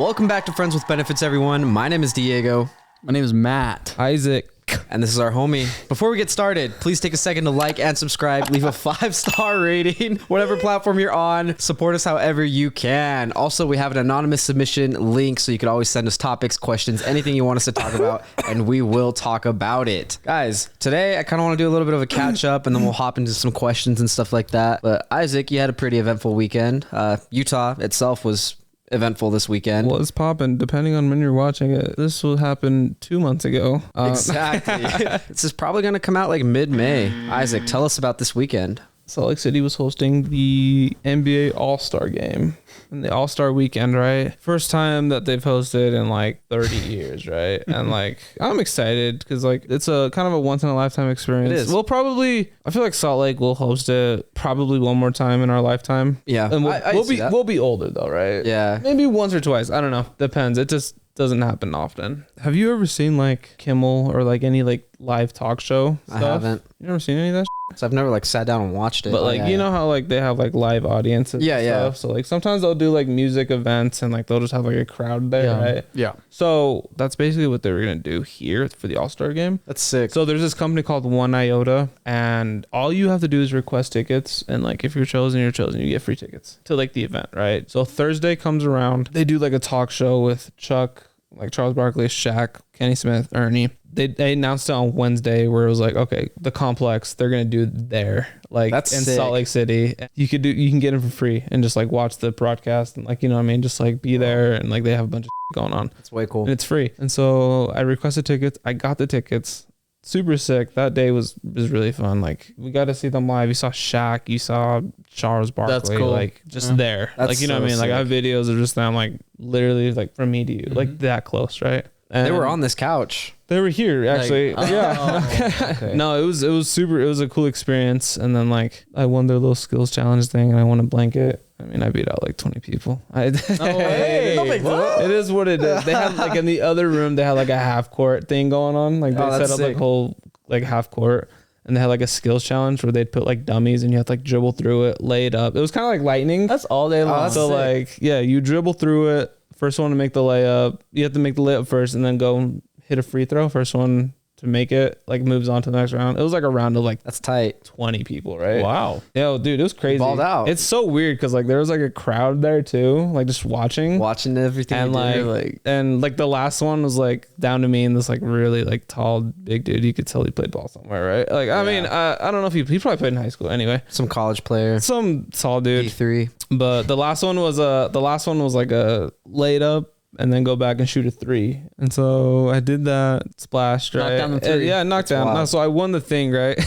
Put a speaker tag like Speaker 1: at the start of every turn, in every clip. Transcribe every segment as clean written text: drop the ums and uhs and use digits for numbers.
Speaker 1: Welcome back to Friends with Benefits, everyone. My name is Diego.
Speaker 2: My name is Matt.
Speaker 3: Isaac.
Speaker 1: And this is our homie. Before we get started, please take a second to like and subscribe. Leave a 5-star rating, whatever platform you're on. Support us however you can. Also, we have an anonymous submission link, so you can always send us topics, questions, anything you want us to talk about, and we will talk about it. Guys, today I kind of want to do a little bit of a catch up, and then we'll hop into some questions and stuff like that. But Isaac, you had a pretty eventful weekend. Utah itself was eventful this weekend.
Speaker 3: Well, it's popping depending on when you're watching it. This will happen 2 months ago.
Speaker 1: Exactly. This is probably going to come out like mid-May. Isaac, tell us about this weekend.
Speaker 3: Salt Lake City was hosting the NBA All-Star game and the All-Star weekend, right? First time that they've hosted in like 30 years, right? And like, I'm excited because like it's a kind of a once in a lifetime experience.
Speaker 1: It is.
Speaker 3: We'll probably, I feel like Salt Lake will host it probably one more time in our lifetime.
Speaker 1: Yeah.
Speaker 3: And
Speaker 1: we'll
Speaker 3: we'll be older though, right?
Speaker 1: Yeah.
Speaker 3: Maybe once or twice. I don't know. Depends. It just doesn't happen often. Have you ever seen like Kimmel or like any like live talk show stuff?
Speaker 1: I haven't.
Speaker 3: You never seen any of that?
Speaker 1: So I've never like sat down and watched it.
Speaker 3: But like, you know how like they have like live audiences and stuff? So like sometimes they'll do like music events and like they'll just have like a crowd there, right?
Speaker 1: Yeah.
Speaker 3: So that's basically what they were going to do here for the All-Star game.
Speaker 1: That's sick.
Speaker 3: So there's this company called One Iota, and all you have to do is request tickets. And like if you're chosen, you get free tickets to like the event, right? So Thursday comes around, they do like a talk show with Chuck, like Charles Barkley, Shaq, Kenny Smith, Ernie. They announced it on Wednesday where it was like, okay, the complex, they're going to do there, like
Speaker 1: That's
Speaker 3: in
Speaker 1: sick.
Speaker 3: Salt Lake City. You can get it for free and just like watch the broadcast and like, you know what I mean? Just like be there and like they have a bunch of going on.
Speaker 1: That's way cool.
Speaker 3: And it's free. And so I requested tickets. I got the tickets. Super sick. That day was really fun. Like we got to see them live. You saw Shaq, you saw Charles Barkley.
Speaker 1: That's cool.
Speaker 3: Like just there.
Speaker 1: That's
Speaker 3: like, you know what I mean?
Speaker 1: so
Speaker 3: Like I
Speaker 1: sick.
Speaker 3: have videos of just them like literally like from me to you, like that close, right? And
Speaker 1: They were on this couch.
Speaker 3: They were here actually.
Speaker 1: Like,
Speaker 3: yeah.
Speaker 1: Okay.
Speaker 3: No, it was super. It was a cool experience. And then like I won their little skills challenge thing, and I won a blanket. I mean, I beat out like 20 people.
Speaker 1: Hey,
Speaker 3: It is what it is. They had like in the other room, they had like a half court thing going on. Like they
Speaker 1: Oh,
Speaker 3: set
Speaker 1: that's
Speaker 3: up
Speaker 1: sick.
Speaker 3: like whole like half court. And they had like a skills challenge where they'd put like dummies and you have to like dribble through it, lay it up. It was kind of like lightning.
Speaker 2: That's all day long.
Speaker 1: that's
Speaker 3: So
Speaker 1: sick.
Speaker 3: like, yeah, you dribble through it. First one to make the layup. You have to make the layup first and then go and hit a free throw. First one to make it like moves on to the next round. It was like a round of like
Speaker 1: That's tight.
Speaker 3: 20 people, right?
Speaker 2: Wow.
Speaker 3: Yo, dude, it was crazy.
Speaker 1: Balled out.
Speaker 3: It's so weird because like there was like a crowd there too, like just watching.
Speaker 1: Watching everything
Speaker 3: And
Speaker 1: you do,
Speaker 3: like the last one was like down to me and this like really like tall big dude. You could tell he played ball somewhere, right? Like I mean, I don't know if he probably played in high school anyway.
Speaker 1: some college player.
Speaker 3: Some tall dude.
Speaker 1: D3.
Speaker 3: But the last one was like a laid up and then go back and shoot a 3. And so I did that, splashed, right?
Speaker 2: Knocked down the 3.
Speaker 3: Yeah, knocked down.
Speaker 1: wild.
Speaker 3: No, so I won the thing, right?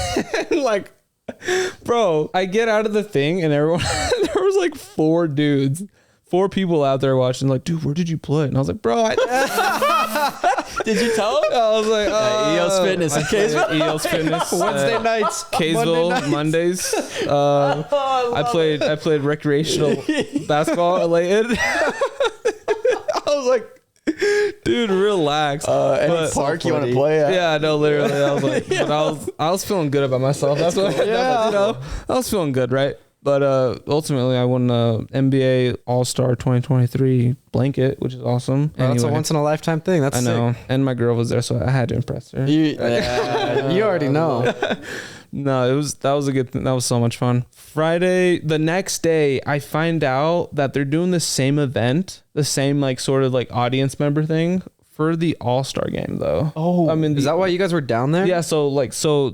Speaker 3: And like, bro, I get out of the thing and everyone, there was like 4 people out there watching, like, dude, where did you play? And I was like, bro,
Speaker 2: Did you tell him?
Speaker 3: I was like,
Speaker 2: EOS Fitness.
Speaker 3: EOS Fitness.
Speaker 1: Wednesday nights.
Speaker 3: Kaysville, Mondays. I played recreational basketball at Layton. I was like, dude, relax.
Speaker 2: Any park you want to play at?
Speaker 3: Yeah, no, literally. I was like, but I was feeling good about myself. That's what, you know, I was feeling good, right? But ultimately, I won the NBA All-Star 2023 blanket, which is awesome.
Speaker 1: Oh, that's a
Speaker 3: Anyway,
Speaker 1: once in a lifetime thing. That's
Speaker 3: I know.
Speaker 1: sick.
Speaker 3: And my girl was there, so I had to impress her.
Speaker 1: You already know.
Speaker 3: No, that was a good thing. That was so much fun. Friday, the next day, I find out that they're doing the same event, the same like sort of like audience member thing for the All-Star game though.
Speaker 1: Oh,
Speaker 3: I mean,
Speaker 1: is that why you guys were down there?
Speaker 3: Yeah, so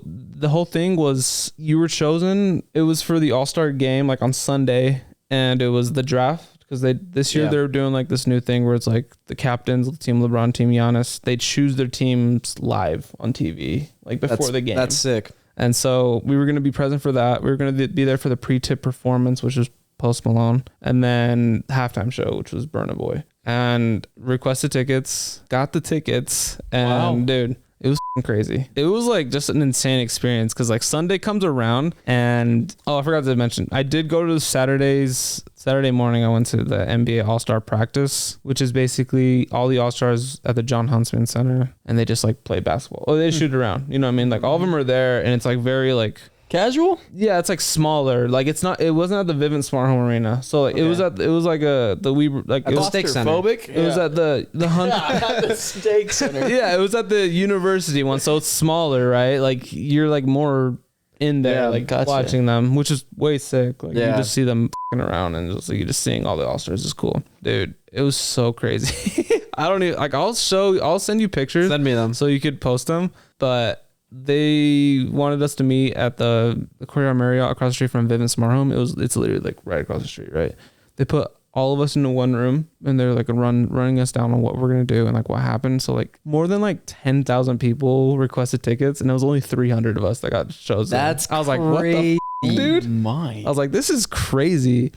Speaker 3: the whole thing was you were chosen. It was for the All-Star game like on Sunday, and it was the draft because this year they're doing like this new thing where it's like the captains, Team LeBron, Team Giannis, they choose their teams live on TV like before the game.
Speaker 1: That's sick.
Speaker 3: And so we were going to be present for that. We were going to be there for the pre-tip performance, which was Post Malone, and then halftime show, which was Burna Boy. And requested tickets, got the tickets, and dude, it was crazy. It was like just an insane experience because like Sunday comes around and I forgot to mention, I did go to Saturday morning. I went to the NBA All-Star practice, which is basically all the All-Stars at the John Huntsman Center, and they just like play basketball. Oh, they shoot around. You know what I mean? Like all of them are there, and it's like very like
Speaker 2: Casual?
Speaker 3: Yeah, it's like smaller. Like it wasn't at the Vivint Smart Home Arena. So like, it was like it was
Speaker 1: Steak Center.
Speaker 3: It was at the
Speaker 2: the steak center.
Speaker 3: yeah, it was at the university one. So it's smaller, right? Like you're like more in there, like watching them, which is way sick. Like you just see them f***ing around and just like you just seeing all the All-Stars is cool. Dude, it was so crazy. I don't even like I'll send you pictures.
Speaker 1: Send me them
Speaker 3: so you could post them. But they wanted us to meet at the Courtyard Marriott across the street from Vivint Smart Home. It's literally like right across the street, right? They put all of us into one room and they're like running us down on what we're gonna do and like what happened. So like more than like 10,000 people requested tickets and it was only 300 of us that got chosen.
Speaker 1: That's
Speaker 3: I was like, what the dude? I was like, this is crazy.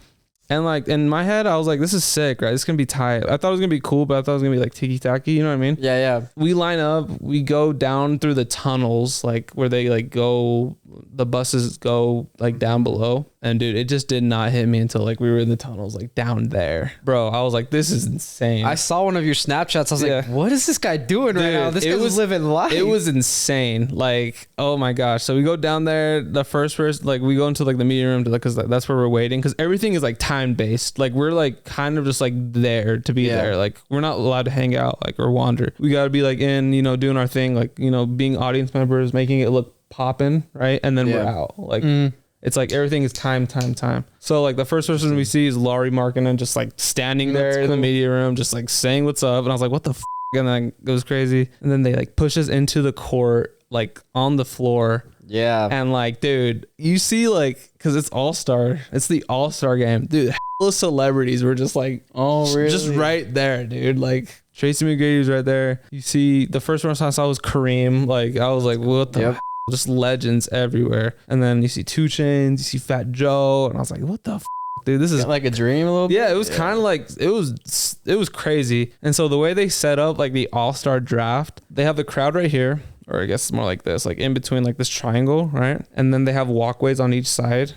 Speaker 3: And like in my head, I was like, this is sick, right? It's gonna be tight. I thought it was gonna be cool, but I thought it was gonna be like tiki tacky. You know what I mean?
Speaker 1: Yeah.
Speaker 3: We line up, we go down through the tunnels, like where they like go, the buses go like down below. And dude, it just did not hit me until like we were in the tunnels, like down there. Bro, I was like, this is insane.
Speaker 1: I saw one of your Snapchats. I was like, what is this guy doing right now? This guy was living life.
Speaker 3: It was insane. Like, oh my gosh. So we go down there, the first person, like we go into like the meeting room because that's where we're waiting. Because everything is like time based. Like we're like kind of just like there to be there. Like we're not allowed to hang out like or wander. We got to be like in, doing our thing, like, being audience members, making it look poppin', right? And then we're out. Like, it's like everything is time. So like the first person we see is Laurie Markkinen just like standing there in the media room, just like saying what's up. And I was like, what the f? And then it was crazy. And then they like push us into the court, like on the floor.
Speaker 1: Yeah.
Speaker 3: And like, dude, you see like, cause it's All-Star. It's the All-Star game. Dude, hella celebrities were just like,
Speaker 2: oh really?
Speaker 3: Just right there, dude. Like Tracy McGrady was right there. You see the first one I saw was Kareem. Like I was like, what the just legends everywhere. And then you see 2 Chainz, you see Fat Joe, and I was like, what the dude, this is
Speaker 2: like a dream a little bit.
Speaker 3: Yeah, it was kind of like it was crazy. And so the way they set up like the All-Star draft, they have the crowd right here, or I guess it's more like this, like in between like this triangle, right? And then they have walkways on each side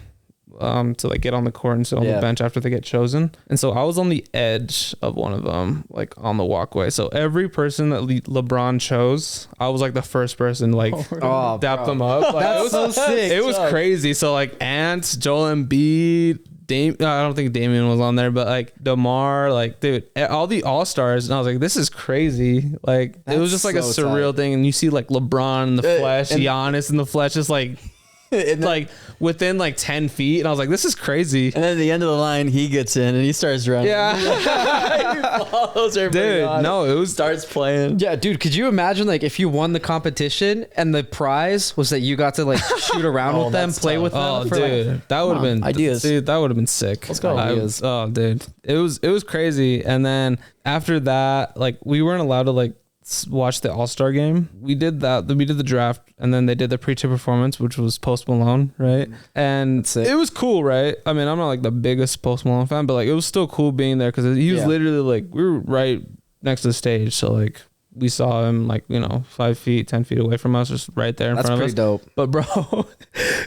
Speaker 3: to like get on the court and sit on the bench after they get chosen. And so I was on the edge of one of them, like on the walkway. So every person that LeBron chose, I was like the first person like dap them up. Like,
Speaker 1: that's so sick.
Speaker 3: It was crazy. So like Ant, Joel Embiid, I don't think Damian was on there, but like DeMar, like dude, all the All-Stars, and I was like, this is crazy. Like it was just like a surreal thing, and you see like LeBron in the flesh, Giannis in the flesh, just like like within like 10 feet, and I was like, this is crazy.
Speaker 2: And then at the end of the line, he gets in and he starts running.
Speaker 3: Yeah.
Speaker 2: He follows everybody.
Speaker 3: Dude,
Speaker 2: on.
Speaker 3: no, it was
Speaker 2: starts playing.
Speaker 1: Yeah, dude, could you imagine like if you won the competition and the prize was that you got to like shoot around with them, play with them?
Speaker 3: Oh, dude, that would have been
Speaker 2: ideas.
Speaker 3: Dude, that would have been sick.
Speaker 2: Let's go. Ideas.
Speaker 3: Oh, dude, it was crazy. And then after that, like we weren't allowed to like watch the All-Star game. We did that. We did the draft, and then they did the pre-tip performance, which was Post Malone, right? And it was cool, right? I mean, I'm not like the biggest Post Malone fan, but like it was still cool being there because he was literally like we were right next to the stage, so like we saw him like 5 feet, 10 feet away from us, just right there in front of us.
Speaker 1: That's pretty dope.
Speaker 3: But bro,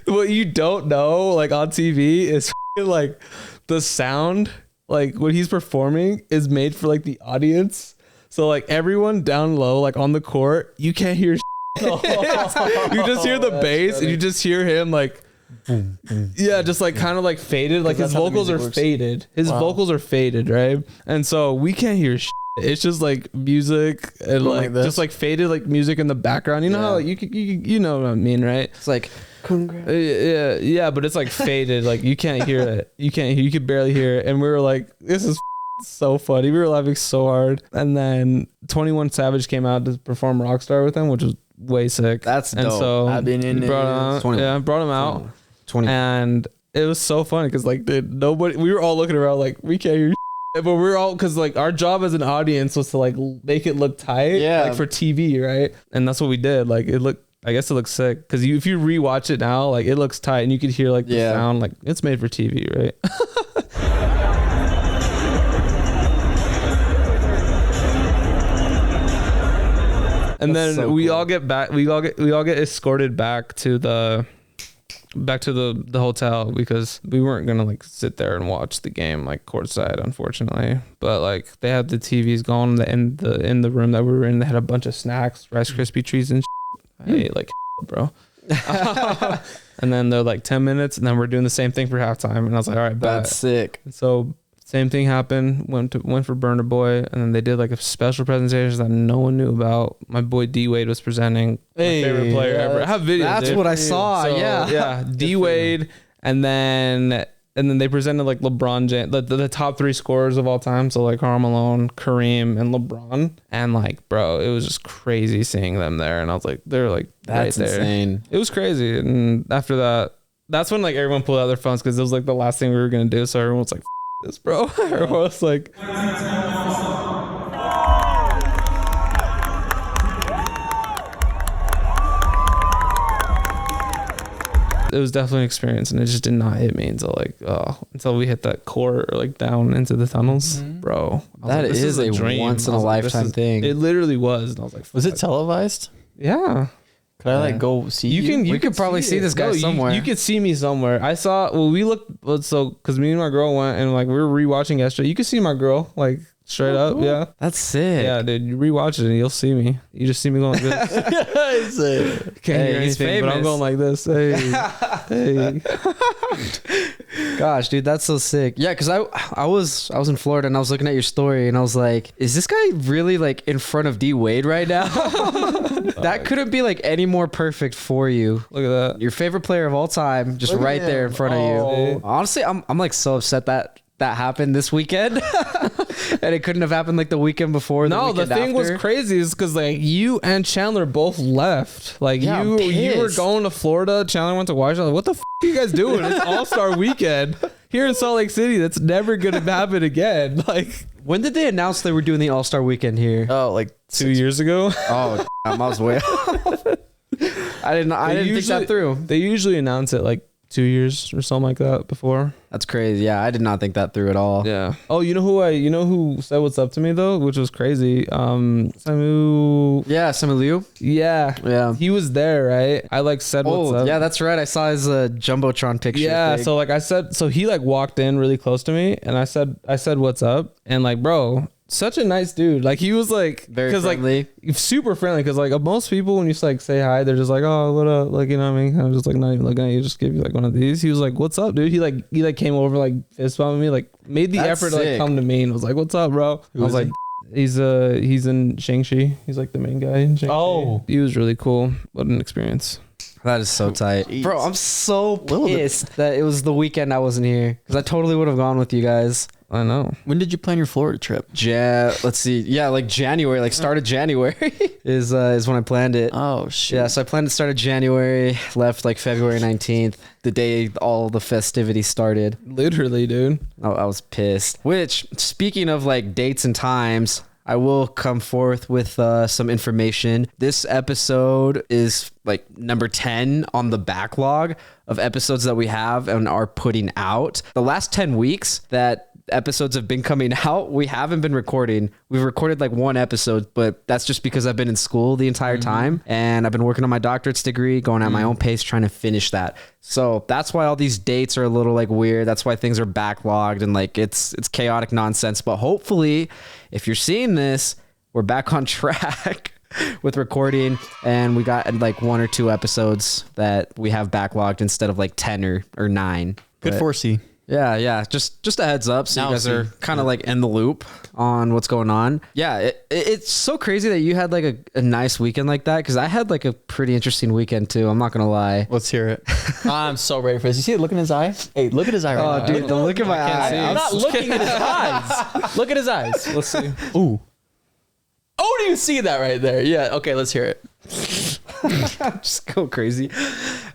Speaker 3: what you don't know like on TV is like the sound, like when he's performing, is made for like the audience. So like everyone down low, like on the court, you can't hear shit. You just hear the bass funny. And you just hear him like, just like kind of like faded. Like his vocals are faded. His vocals are faded, right? And so we can't hear shit. It's just like music and like just like faded like music in the background. You know how like, you know what I mean, right?
Speaker 1: It's like
Speaker 3: yeah, but it's like faded. Like you can't hear it. You could barely hear it. And we were like, this is so funny. We were laughing so hard. And then 21 Savage came out to perform Rockstar with him, which was way sick.
Speaker 1: That's
Speaker 3: and
Speaker 1: dope.
Speaker 3: So
Speaker 2: I've been in
Speaker 3: brought him out.
Speaker 1: 20.
Speaker 3: And it was so funny because like we were all looking around like we can't hear shit, but we're all because like our job as an audience was to like make it look tight, like for TV, right? And that's what we did. Like I guess it looks sick because if you rewatch it now, like it looks tight and you could hear like the sound, like it's made for TV, right? And then so we all get escorted back to the hotel because we weren't gonna like sit there and watch the game like courtside, unfortunately. But like they had the TVs going in the room that we were in. They had a bunch of snacks, Rice Krispie treats and shit. I ate like bro. And then they're like 10 minutes, and then we're doing the same thing for halftime. And I was like, all right, bet.
Speaker 2: That's sick.
Speaker 3: So same thing happened. Went for Burner Boy, and then they did like a special presentation that no one knew about. My boy D Wade was presenting. My favorite player ever. I have videos.
Speaker 1: That's what I saw.
Speaker 3: So,
Speaker 1: yeah.
Speaker 3: D Wade, and then they presented like LeBron James, the top 3 scorers of all time. So like Karl Malone, Kareem, and LeBron. And like, bro, it was just crazy seeing them there. And I was like, they're like
Speaker 2: That's
Speaker 3: right there.
Speaker 2: insane.
Speaker 3: It was crazy. And after that, that's when like everyone pulled out their phones because it was like the last thing we were gonna do. So everyone was like, this, bro. Everyone was like, it was definitely an experience, and it just did not hit me until we hit that court or like down into the tunnels, bro.
Speaker 1: That
Speaker 3: like,
Speaker 1: is a
Speaker 3: dream.
Speaker 1: once in a lifetime thing.
Speaker 3: It literally was, and I was like,
Speaker 2: Was it televised?
Speaker 3: yeah.
Speaker 2: Could I like go see you?
Speaker 1: We could probably see this guy somewhere.
Speaker 3: You could see me somewhere. I saw. Well, we looked. So because me and my girl went and like we were rewatching yesterday. You could see my girl like straight up.
Speaker 2: Cool.
Speaker 3: Yeah.
Speaker 1: That's sick.
Speaker 3: Yeah, dude. You rewatch it and you'll see me. You just see me going like this. Can't hear
Speaker 1: he's
Speaker 3: anything, but I'm
Speaker 1: famous.
Speaker 3: going like this. Hey, hey.
Speaker 1: Gosh, dude, that's so sick. Yeah, because I was in Florida and I was looking at your story and I was like, is this guy really like in front of D Wade right now? That couldn't be like any more perfect for you.
Speaker 3: Look at that.
Speaker 1: Your favorite player of all time, just
Speaker 2: Look at
Speaker 1: right there in
Speaker 2: him.
Speaker 1: front of you. Honestly, I'm like so upset that happened this weekend. And it couldn't have happened like the weekend before.
Speaker 3: No, the thing was crazy is because like you and Chandler both left. Like
Speaker 1: Yeah, I'm
Speaker 3: you were
Speaker 1: pissed.
Speaker 3: going to Florida. Chandler went to Washington. Like, what the are you guys doing? It's All-Star Weekend here in Salt Lake City. That's never gonna happen again. Like,
Speaker 1: when did they announce they were doing the All-Star Weekend here?
Speaker 2: Oh, like
Speaker 3: 2 years ago.
Speaker 1: Oh, I was way off. I didn't think that through.
Speaker 3: They usually announce it like 2 years or something like that before.
Speaker 1: That's crazy. Yeah, I did not think that through at all.
Speaker 3: Yeah. Oh, you know who said what's up to me though, which was crazy. Simu.
Speaker 1: Yeah, Simu Liu.
Speaker 3: Yeah.
Speaker 1: Yeah.
Speaker 3: He was there, right? I like said what's up.
Speaker 1: Yeah, that's right. I saw his jumbotron picture.
Speaker 3: Yeah,
Speaker 1: thing.
Speaker 3: so like I said, so he like walked in really close to me, and I said what's up, and like, bro, such a nice dude. Like he was like
Speaker 1: Very
Speaker 3: like
Speaker 1: friendly.
Speaker 3: super friendly. Because like most people when you like say hi, they're just like, oh, what up, like, you know what I mean, kind of just like not even looking at you, just give you like one of these. He was like, what's up, dude? He came over, like fist bumping me, like made the
Speaker 1: That's
Speaker 3: effort to like
Speaker 1: sick.
Speaker 3: come to me and was like, what's up, bro? I was like, he's in Shang-Chi. He's like the main guy in Shang-Chi.
Speaker 2: Oh.
Speaker 3: He was really cool. What an experience.
Speaker 1: That is so tight.
Speaker 2: Jeez.
Speaker 1: Bro, I'm so
Speaker 2: Little bit.
Speaker 1: pissed that it was the weekend I wasn't here. Because I totally would have gone with you guys.
Speaker 3: I know.
Speaker 2: When did you plan your Florida trip?
Speaker 1: Let's see. Yeah, like January, like start of January is when I planned it.
Speaker 2: Oh shit.
Speaker 1: Yeah, so I planned to start of January, left like February 19th, the day all the festivities started.
Speaker 3: Literally, dude.
Speaker 1: I was pissed. Which, speaking of like dates and times, I will come forth with some information. This episode is like number 10 on the backlog of episodes that we have and are putting out. The last 10 weeks that episodes have been coming out, we haven't been recording. We've recorded like one episode, but that's just because I've been in school the entire time and I've been working on my doctorate's degree, going at my own pace, trying to finish that. So that's why all these dates are a little like weird. That's why things are backlogged and like it's chaotic nonsense. But hopefully, if you're seeing this, we're back on track with recording, and we got like 1 or 2 episodes that we have backlogged instead of like 10 or 9.
Speaker 2: Good
Speaker 1: But-
Speaker 2: foresee.
Speaker 1: yeah. Just a heads up, so
Speaker 2: Now
Speaker 1: you guys
Speaker 2: see.
Speaker 1: are kind of like in the loop on what's going on. Yeah, it's so crazy that you had like a nice weekend like that, because I had like a pretty interesting weekend too. I'm not gonna lie.
Speaker 2: Let's hear it. I'm so ready for this. You see the look in his eye? Hey, look at his eye right now.
Speaker 1: Oh, dude, the look in my eye.
Speaker 3: see.
Speaker 2: I'm not looking at his eyes. Look at his eyes.
Speaker 3: Let's see.
Speaker 2: Ooh. Oh, do you see that right there? Yeah. Okay, let's hear it.
Speaker 1: Just go crazy.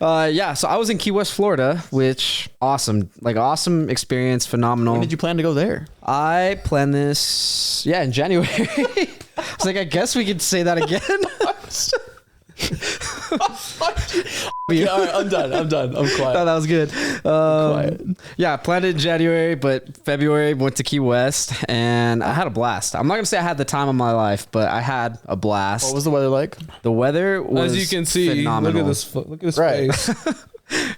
Speaker 1: Yeah, so I was in Key West, Florida, which awesome experience, phenomenal.
Speaker 2: When did you plan to go there?
Speaker 1: I planned this, in January. It's like, I guess we could say that again.
Speaker 2: Yeah, all right, I'm done. I'm quiet.
Speaker 1: Oh, that was good.
Speaker 2: Quiet.
Speaker 1: Yeah, I planned it in January, but February went to Key West, and I had a blast. I'm not gonna say I had the time of my life, but I had a blast.
Speaker 2: What was the weather like?
Speaker 1: The weather was
Speaker 3: As you can see,
Speaker 1: phenomenal.
Speaker 3: look at this
Speaker 2: Right.
Speaker 3: face.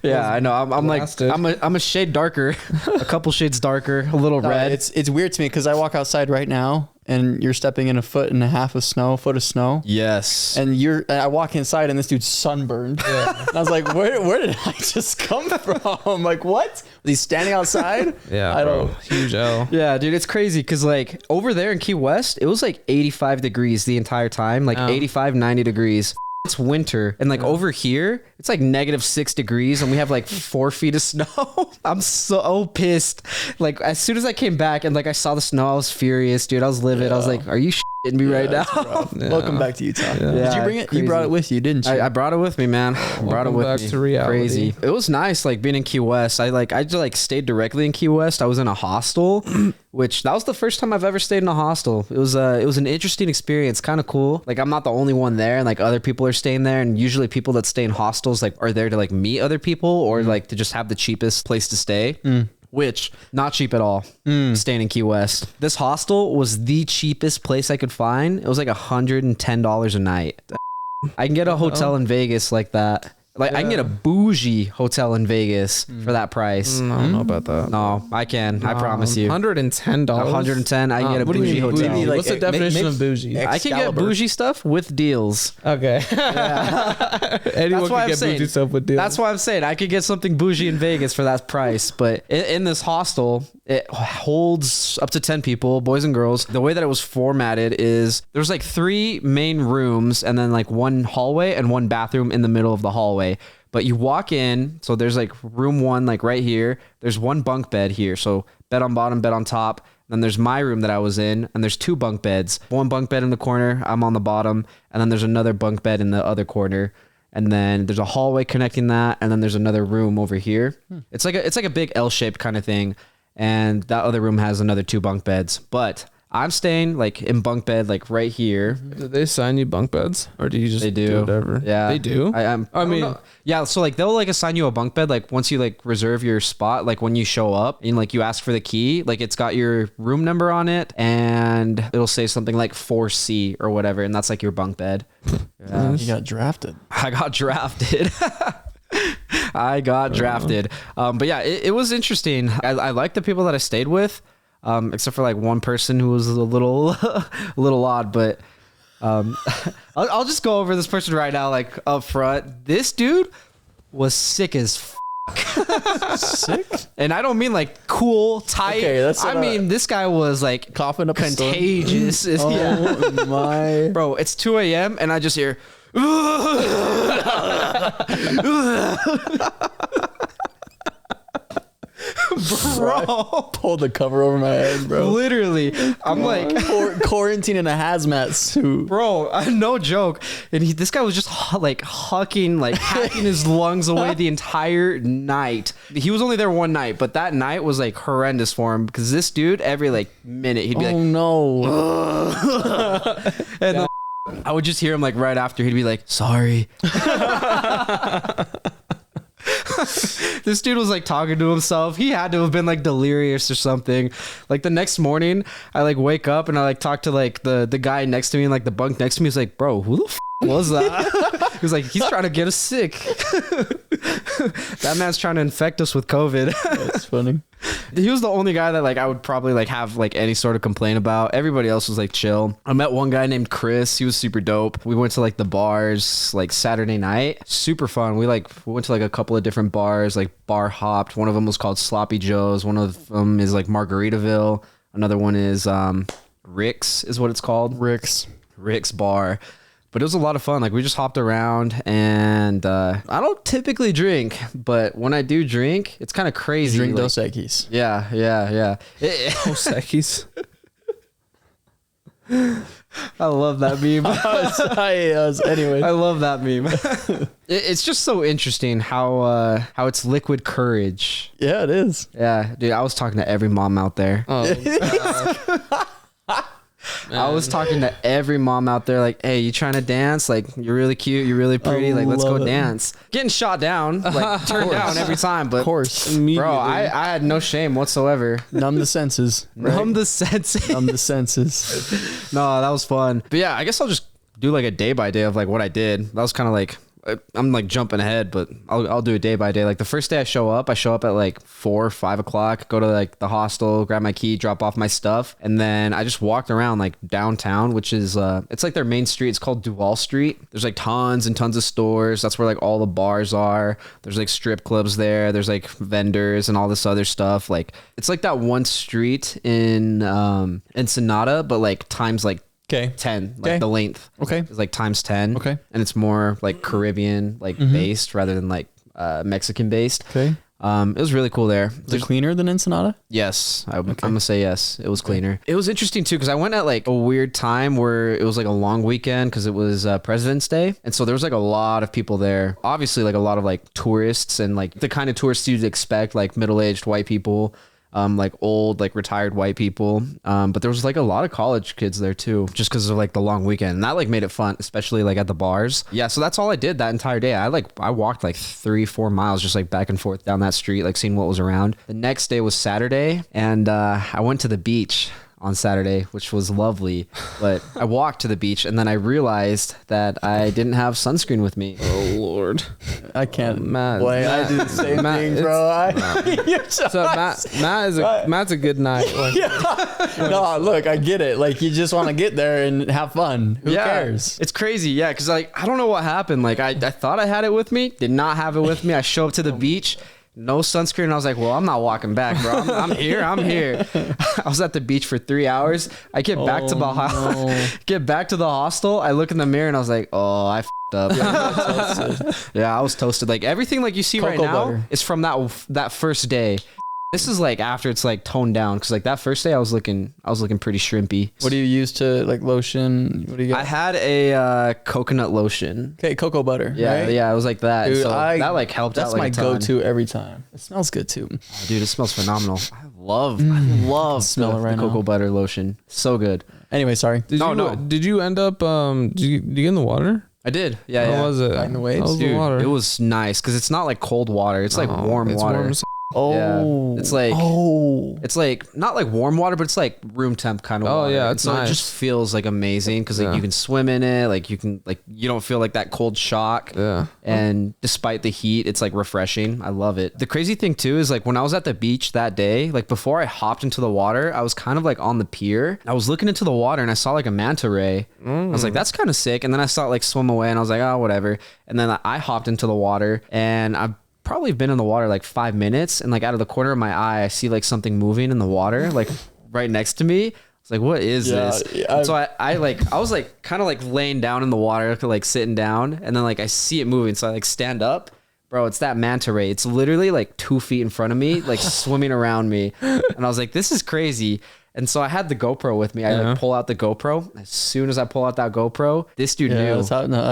Speaker 1: Yeah, I know. I'm like
Speaker 3: blasted.
Speaker 1: I'm a shade darker, a couple shades darker, a little red.
Speaker 2: It's weird to me because I walk outside right now and you're stepping in 1.5 foot of snow.
Speaker 1: Yes.
Speaker 2: And I walk inside and this dude's sunburned. Yeah. And I was like, where did I just come from? Like, what? Was he standing outside?
Speaker 3: Yeah,
Speaker 2: I
Speaker 3: bro.
Speaker 2: don't.
Speaker 3: Huge L.
Speaker 1: Yeah, dude, it's crazy because like over there in Key West, it was like 85 degrees the entire time, like 85, 90 degrees. It's winter, and like over here it's like -6 degrees and we have like 4 feet of snow. I'm so pissed. Like as soon as I came back and like I saw the snow, I was furious, dude. I was livid. I was like, are you shitting me right now?
Speaker 3: Yeah.
Speaker 2: Welcome back to Utah.
Speaker 3: Yeah.
Speaker 2: Did you bring it?
Speaker 1: Crazy.
Speaker 2: You brought it with you, didn't you?
Speaker 1: I brought it with me, man. I brought it with
Speaker 3: back
Speaker 1: me.
Speaker 3: to reality.
Speaker 1: Crazy. It was nice, like being in Key West. I just stayed directly in Key West. I was in a hostel, which that was the first time I've ever stayed in a hostel. It was an interesting experience, kind of cool. Like I'm not the only one there, and like other people are staying there. And usually people that stay in hostels like are there to like meet other people or like to just have the cheapest place to stay. Which not cheap at all. Staying in Key West. This hostel was the cheapest place I could find. It was like $110 a night. I can get a hotel in Vegas like that. Like I can get a bougie hotel in Vegas for that price.
Speaker 3: I don't know about that.
Speaker 1: No, I can. I promise you.
Speaker 3: $110.
Speaker 1: 110. I can get a
Speaker 3: What do you
Speaker 1: bougie
Speaker 3: mean
Speaker 1: hotel.
Speaker 3: bougie?
Speaker 2: Like,
Speaker 3: What's the definition of bougie?
Speaker 1: I can get
Speaker 2: Excalibur.
Speaker 1: bougie stuff with deals.
Speaker 3: Okay. Anyone
Speaker 1: That's why
Speaker 3: can
Speaker 1: I'm
Speaker 3: get
Speaker 1: saying.
Speaker 3: bougie stuff with deals.
Speaker 1: That's why I'm saying I could get something bougie in Vegas for that price. But in this hostel, it holds up to 10 people, boys and girls. The way that it was formatted is there's like 3 main rooms and then like 1 hallway and 1 bathroom in the middle of the hallway. But you walk in, so there's like room 1, like right here. There's 1 bunk bed here. So bed on bottom, bed on top. Then there's my room that I was in, and there's 2 bunk beds. 1 bunk bed in the corner, I'm on the bottom, and then there's another bunk bed in the other corner. And then there's a hallway connecting that, and then there's another room over here. It's like a big L-shaped kind of thing. And that other room has another 2 bunk beds. But I'm staying like in bunk bed, like right here.
Speaker 3: Did they assign you bunk beds, or do you just
Speaker 1: They do.
Speaker 3: whatever?
Speaker 1: Yeah,
Speaker 3: they do.
Speaker 1: I mean, yeah. So like they'll like assign you a bunk bed. Like once you like reserve your spot, like when you show up and like you ask for the key, like it's got your room number on it, and it'll say something like 4C or whatever, and that's like your bunk bed. Yeah.
Speaker 2: You got drafted.
Speaker 1: I got drafted. I got drafted. But yeah, it was interesting. I like the people that I stayed with. Except for like one person who was a little, a little odd, but I'll just go over this person right now, like up front. This dude was sick as
Speaker 2: Sick?
Speaker 1: and I don't mean like cool, tight.
Speaker 2: Okay, that's
Speaker 1: I mean this guy was like
Speaker 2: Coughing up a storm.
Speaker 1: contagious.
Speaker 2: Oh
Speaker 1: Yeah.
Speaker 2: my.
Speaker 1: Bro, it's 2 a.m. and I just hear. Bro,
Speaker 2: Pulled the cover over my head, bro.
Speaker 1: literally, I'm like,
Speaker 2: Quarantine in a hazmat suit.
Speaker 1: bro, no joke. And this guy was just like hacking his lungs away the entire night. He was only there one night, but that night was like horrendous for him because this dude every like minute he'd be
Speaker 2: Oh
Speaker 1: like,
Speaker 2: no.
Speaker 1: and then I would just hear him like right after he'd be like, sorry. This dude was like talking to himself. He had to have been like delirious or something. Like the next morning, I like wake up and I like talk to like the guy next to me and like the bunk next to me. He's like, bro, who the was that? He was like, he's trying to get us sick. That man's trying to infect us with COVID.
Speaker 2: That's funny.
Speaker 1: He was the only guy that like I would probably like have like any sort of complaint about. Everybody else was like chill. I met one guy named Chris. He was super dope. We went to like the bars like Saturday night. Super fun. We went to like a couple of different bars, like bar hopped. One of them was called Sloppy Joe's. One of them is like Margaritaville. Another one is Rick's is what it's called. Rick's Bar. But it was a lot of fun. Like we just hopped around, and I don't typically drink, but when I do drink, it's kind of crazy.
Speaker 2: Drink
Speaker 1: like,
Speaker 2: Dos Equis.
Speaker 1: Yeah.
Speaker 3: Dos Equis.
Speaker 1: I love that meme.
Speaker 2: Anyway.
Speaker 1: I love that meme. It's just so interesting how it's liquid courage.
Speaker 2: Yeah, it is.
Speaker 1: Yeah, dude. I was talking to every mom out there. I was talking to every mom out there like, hey, you trying to dance? Like, you're really cute, you're really pretty, like, let's go
Speaker 2: love it.
Speaker 1: dance. Getting shot down, like, turned down every time, but
Speaker 2: Of course.
Speaker 1: bro, I had no shame whatsoever.
Speaker 2: Numb the senses.
Speaker 1: Numb the senses.
Speaker 2: Numb the senses.
Speaker 1: No, that was fun. But yeah, I guess I'll just do like a day by day of like what I did. That was kind of like I'm like jumping ahead, but I'll do it day by day. Like the first day I show up at like 4 or 5 o'clock, go to like the hostel, grab my key, drop off my stuff. And then I just walked around like downtown, which is, it's like their main street. It's called Duval Street. There's like tons and tons of stores. That's where like all the bars are. There's like strip clubs there. There's like vendors and all this other stuff. Like it's like that one street in Ensenada, but like times like 10, like the length. It's like times 10. And it's more like Caribbean like based rather than like Mexican based. It was really cool there.
Speaker 2: Is it cleaner than Ensenada?
Speaker 1: Yes. I'm gonna say yes. It was cleaner. It was interesting too because I went at like a weird time where it was like a long weekend because it was President's Day, and so there was like a lot of people there. Obviously like a lot of like tourists and like the kind of tourists you'd expect, like middle-aged white people. Like old, like retired white people. But there was like a lot of college kids there too, just because of like the long weekend. And that like made it fun, especially like at the bars. Yeah. So that's all I did that entire day. I walked like 3-4 miles just like back and forth down that street, like seeing what was around. The next day was Saturday, and I went to the beach on Saturday, which was lovely, but I walked to the beach and then I realized that I didn't have sunscreen with me.
Speaker 3: Oh Lord,
Speaker 2: I can't.
Speaker 3: Matt,
Speaker 2: I did the same thing, bro.
Speaker 3: Matt's a good night. Like,
Speaker 2: no, look, I get it. Like you just want to get there and have fun. Who cares?
Speaker 1: It's crazy, yeah. Because like I don't know what happened. Like I thought I had it with me, did not have it with me. I show up to the beach. No sunscreen. And I was like, well, I'm not walking back, bro. I'm here. I was at the beach for 3 hours. I get back to the hostel. I look in the mirror and I was like, oh, I f***ed up. Yeah, I was toasted. Like everything like you see right now is from that first day. This is like after it's like toned down because like that first day I was looking pretty shrimpy.
Speaker 2: What do you use to like lotion? What do you got?
Speaker 1: I had a coconut lotion.
Speaker 2: Okay, cocoa butter.
Speaker 1: Yeah,
Speaker 2: right?
Speaker 1: Yeah, it was like that.
Speaker 2: Dude,
Speaker 1: so that like helped out.
Speaker 2: That's my go-to every time. It smells good too.
Speaker 1: Oh, dude, it smells phenomenal. I love
Speaker 2: smell
Speaker 1: the cocoa butter lotion. So good.
Speaker 2: Anyway, sorry.
Speaker 3: Did you end up? Did you get in the water?
Speaker 1: I did. Yeah.
Speaker 3: How was it?
Speaker 2: In the waves?
Speaker 3: How was the water?
Speaker 1: It was nice because it's not like cold water. It's like warm water.
Speaker 3: Warm
Speaker 1: Yeah. It's like not like warm water, but it's like room temp kind of water.
Speaker 3: Oh yeah, it's
Speaker 1: so
Speaker 3: nice.
Speaker 1: It just feels like amazing because like you can swim in it, like you can like you don't feel like that cold shock.
Speaker 3: Yeah.
Speaker 1: And despite the heat, it's like refreshing. I love it. The crazy thing too is like when I was at the beach that day, like before I hopped into the water, I was kind of like on the pier. I was looking into the water and I saw like a manta ray. I was like, that's kind of sick. And then I saw it like swim away and I was like, oh, whatever. And then I hopped into the water and I've probably been in the water like 5 minutes, and like out of the corner of my eye I see like something moving in the water like right next to me. It's like, what is this? Yeah, so I was like kind of like laying down in the water, like sitting down, and then like I see it moving, so I like stand up. Bro, it's that manta ray. It's literally like 2 feet in front of me, like swimming around me. And I was like, this is crazy. And so I had the GoPro with me. I like pull out the GoPro. As soon as I pull out that GoPro, this dude knew.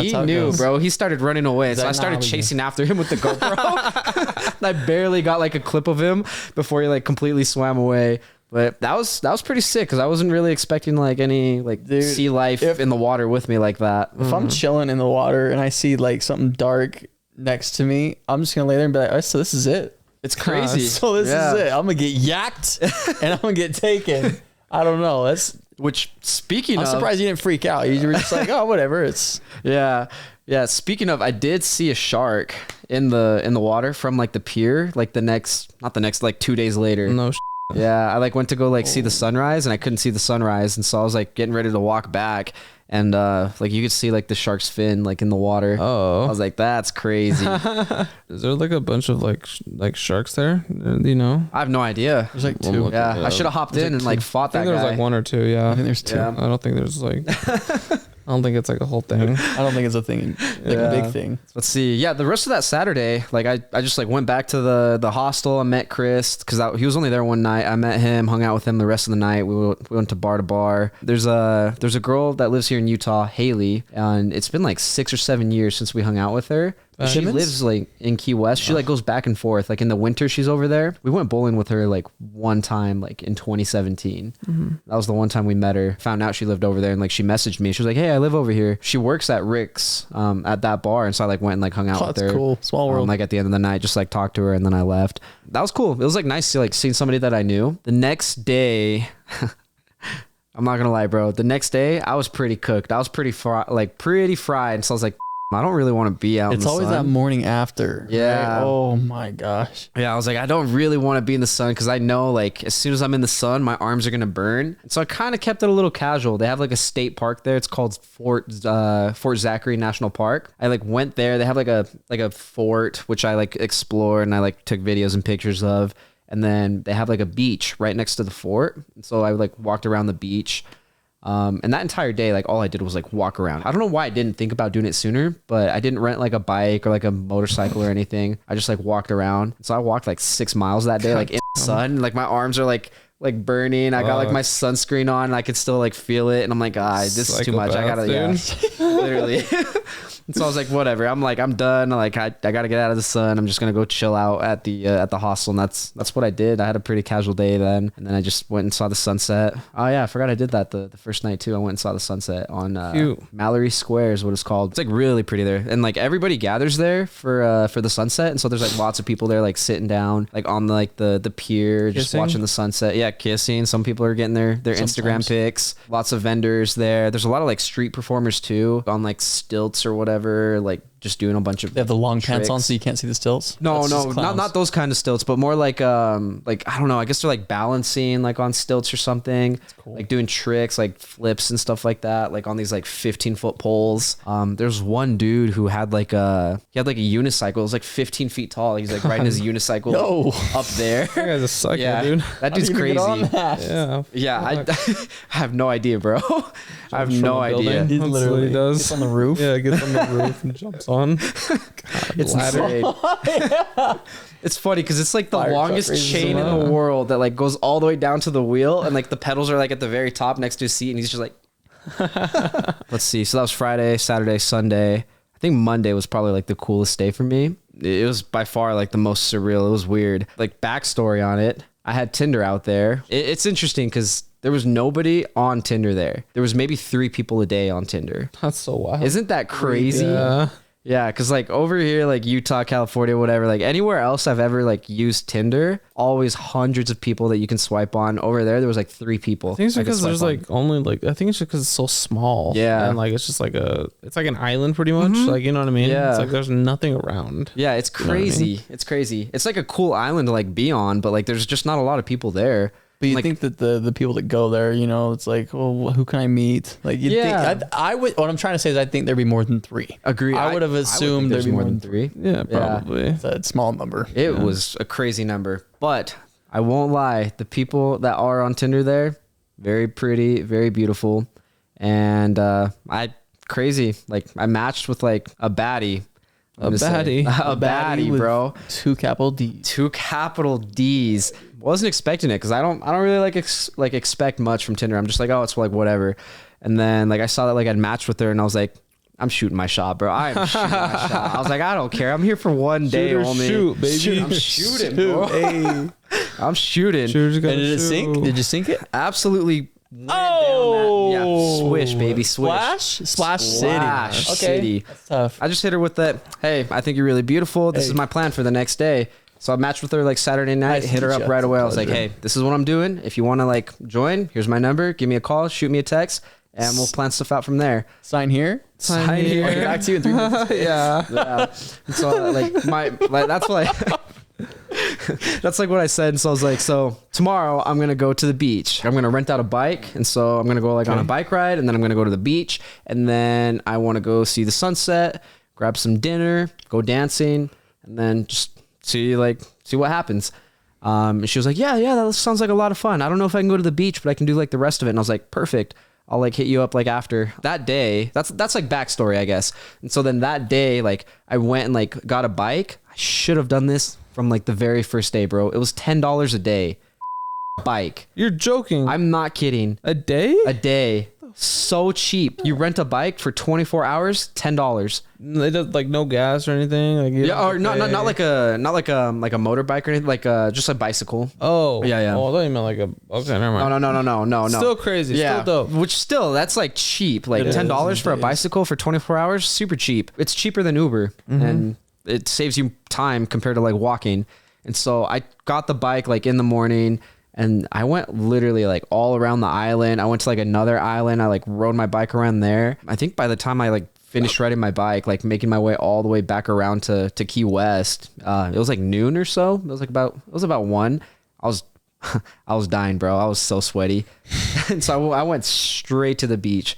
Speaker 1: He knew, bro. He started running away. So I started chasing after him with the GoPro. And I barely got like a clip of him before he like completely swam away. But that was pretty sick because I wasn't really expecting like any like sea life in the water with me like that.
Speaker 2: If I'm chilling in the water and I see like something dark next to me, I'm just gonna lay there and be like, oh, so this is it.
Speaker 1: It's crazy.
Speaker 2: So this is it. I'm gonna get yacked and I'm gonna get taken. I don't know. I'm surprised you didn't freak out. You were just like, oh, whatever. It's
Speaker 1: yeah. Speaking of, I did see a shark in the water from like the pier, like like 2 days later.
Speaker 3: No.
Speaker 1: Yeah, I like went to go like see the sunrise and I couldn't see the sunrise, and so I was like getting ready to walk back. And like you could see like the shark's fin like in the water.
Speaker 3: Oh,
Speaker 1: I was like, that's crazy.
Speaker 3: Is there like a bunch of like sharks there? You know,
Speaker 1: I have no idea.
Speaker 2: There's like 2.
Speaker 1: Yeah, I should have hopped in and like fought that guy.
Speaker 3: There's like 1 or 2. Yeah,
Speaker 2: I think there's 2.
Speaker 3: Yeah. I don't think there's like. I don't think it's like a whole thing.
Speaker 2: I don't think it's a thing, like a big thing.
Speaker 1: Let's see. Yeah, the rest of that Saturday, like I just like went back to the hostel. I met Chris because he was only there one night. I met him, hung out with him the rest of the night. We went to bar. There's a girl that lives here in Utah, Haley, and it's been like 6 or 7 years since we hung out with her. She lives like in Key West. She like goes back and forth. Like in the winter, she's over there. We went bowling with her like one time, like in 2017. That was the one time we met her. Found out she lived over there, and like she messaged me. She was like, "Hey, I live over here." She works at Rick's at that bar, and so I like went and like hung out with her.
Speaker 2: That's cool. Small world.
Speaker 1: Like at the end of the night, just like talked to her, and then I left. That was cool. It was like nice to like seeing somebody that I knew. The next day. I'm not gonna lie, bro. The next day, I was pretty cooked. I was pretty fried. And so I was like, I don't really want to be out in the sun.
Speaker 2: It's always that morning after.
Speaker 1: Yeah.
Speaker 2: Right? Oh my gosh.
Speaker 1: Yeah, I was like, I don't really want to be in the sun because I know like as soon as I'm in the sun, my arms are going to burn. So I kind of kept it a little casual. They have like a state park there. It's called Fort Zachary National Park. I like went there. They have like a fort, which I like explored and I like took videos and pictures of. And then they have like a beach right next to the fort. And so I like walked around the beach. And that entire day, like all I did was like walk around. I don't know why I didn't think about doing it sooner, but I didn't rent like a bike or like a motorcycle or anything. I just like walked around. So I walked like 6 miles that day, like in the sun. Like my arms are like burning. I got like my sunscreen on and I could still like feel it. And I'm like, this is too much. I gotta, literally. And so I was like, whatever. I'm like, I'm done. Like I gotta get out of the sun. I'm just gonna go chill out at the hostel. And that's what I did. I had a pretty casual day then. And then I just went and saw the sunset. Oh yeah, I forgot I did that the first night too. I went and saw the sunset on Mallory Square is what it's called. It's like really pretty there. And like everybody gathers there for the sunset. And so there's like lots of people there like sitting down like on like the pier, just watching the sunset. Yeah, kissing. Some people are getting their Instagram pics. Lots of vendors there. There's a lot of like street performers too on like stilts or whatever, like just doing a bunch of
Speaker 2: They have the long
Speaker 1: tricks.
Speaker 2: pants on so you can't see the stilts?
Speaker 1: No, not those kind of stilts, but more like I don't know, I guess they're like balancing like on stilts or something. That's cool. Like doing tricks like flips and stuff like that, like on these like 15-foot poles. There's one dude who had like a unicycle. It was like 15 feet tall. He's like riding his unicycle up there.
Speaker 3: That guy's a psycho, dude.
Speaker 1: That dude's crazy. Yeah, I have no idea, bro. I have no idea.
Speaker 2: He literally
Speaker 3: does.
Speaker 2: Gets on the roof.
Speaker 3: Yeah, gets on the roof and jumps on.
Speaker 1: It's insane. It's funny because it's like the longest chain in the world that like goes all the way down to the wheel, and like the pedals are like at the very top next to his seat, and he's just like. Let's see. So that was Friday, Saturday, Sunday. I think Monday was probably like the coolest day for me. It was by far like the most surreal. It was weird. Like backstory on it. I had Tinder out there. It's interesting because there was nobody on Tinder there. There was maybe 3 people a day on Tinder.
Speaker 3: That's so wild.
Speaker 1: Isn't that crazy?
Speaker 3: Yeah.
Speaker 1: Yeah, because like over here, like Utah, California, whatever, like anywhere else I've ever like used Tinder, always hundreds of people that you can swipe on. Over there was like 3 people.
Speaker 3: I think it's because there's like only like, I think it's just because it's so small.
Speaker 1: Yeah.
Speaker 3: And like it's just like it's like an island pretty much. Like, you know what I mean?
Speaker 1: Yeah.
Speaker 3: It's like there's nothing around.
Speaker 1: Yeah, it's crazy. You know what I mean? It's crazy. It's like a cool island to like be on, but like there's just not a lot of people there.
Speaker 2: But you
Speaker 1: like,
Speaker 2: think that the people that go there, you know, it's like, well, who can I meet? Like, you think I would. What I'm trying to say is, I think there'd be more than 3.
Speaker 1: Agree.
Speaker 2: I would have assumed there'd be more than 3.
Speaker 3: Yeah, probably.
Speaker 2: It's a small number.
Speaker 1: It was a crazy number, but I won't lie. The people that are on Tinder there, very pretty, very beautiful, and crazy. Like I matched with like a baddie.
Speaker 3: A baddie,
Speaker 1: bro.
Speaker 2: 2 capital D's.
Speaker 1: 2 capital D's. Wasn't expecting it because I don't really like expect much from Tinder. I'm just like, oh, it's like whatever. And then like I saw that like I'd matched with her and I was like, I'm shooting my shot, bro. I'm shooting my shot. I was like, I don't care. I'm here for one day only.
Speaker 3: Shoot, baby.
Speaker 1: I'm shooting, bro.
Speaker 2: Hey.
Speaker 1: I'm shooting.
Speaker 2: And did it sink? Did you sink it?
Speaker 1: Absolutely. Yeah, swish, baby, swish.
Speaker 2: Splash City.
Speaker 1: Okay.
Speaker 2: City. That's tough.
Speaker 1: I just hit her with that. Hey, I think you're really beautiful. This is my plan for the next day. So I matched with her like Saturday night, hit her up right away. I was like, hey, this is what I'm doing. If you want to like join, here's my number. Give me a call, shoot me a text, and we'll plan stuff out from there.
Speaker 2: Sign here.
Speaker 1: Sign here.
Speaker 2: I'll get back to you in 3 minutes.
Speaker 1: Yeah. So like that's what that's like what I said. And so I was like, so tomorrow I'm going to go to the beach. I'm going to rent out a bike. And so I'm going to go like on a bike ride, and then I'm going to go to the beach. And then I want to go see the sunset, grab some dinner, go dancing, and then just see what happens. And she was like, yeah, that sounds like a lot of fun. I don't know if I can go to the beach, but I can do like the rest of it. And I was like, perfect. I'll like hit you up like after that day. That's like backstory, I guess. And so then that day, like I went and like got a bike. I should have done this from like the very first day, bro. It was $10 a day. Bike.
Speaker 3: You're joking.
Speaker 1: I'm not kidding.
Speaker 3: A day?
Speaker 1: A day. So cheap. You rent a bike for 24 hours, $10.
Speaker 3: They does like no gas or anything. Like
Speaker 1: or not like a motorbike or anything. Like just a bicycle.
Speaker 3: Oh
Speaker 1: yeah.
Speaker 3: Oh, I thought you meant like a. Okay, never mind.
Speaker 1: No.
Speaker 3: Still crazy.
Speaker 1: Yeah.
Speaker 3: Still dope.
Speaker 1: Which still that's like cheap. Like $10 for a bicycle for 24 hours, super cheap. It's cheaper than Uber, and it saves you time compared to like walking. And so I got the bike like in the morning. And I went literally like all around the island. I went to like another island. I like rode my bike around there. I think by the time I like finished riding my bike, like making my way all the way back around to Key West. It was like noon or so. It was about 1. I was dying, bro. I was so sweaty. And so I went straight to the beach.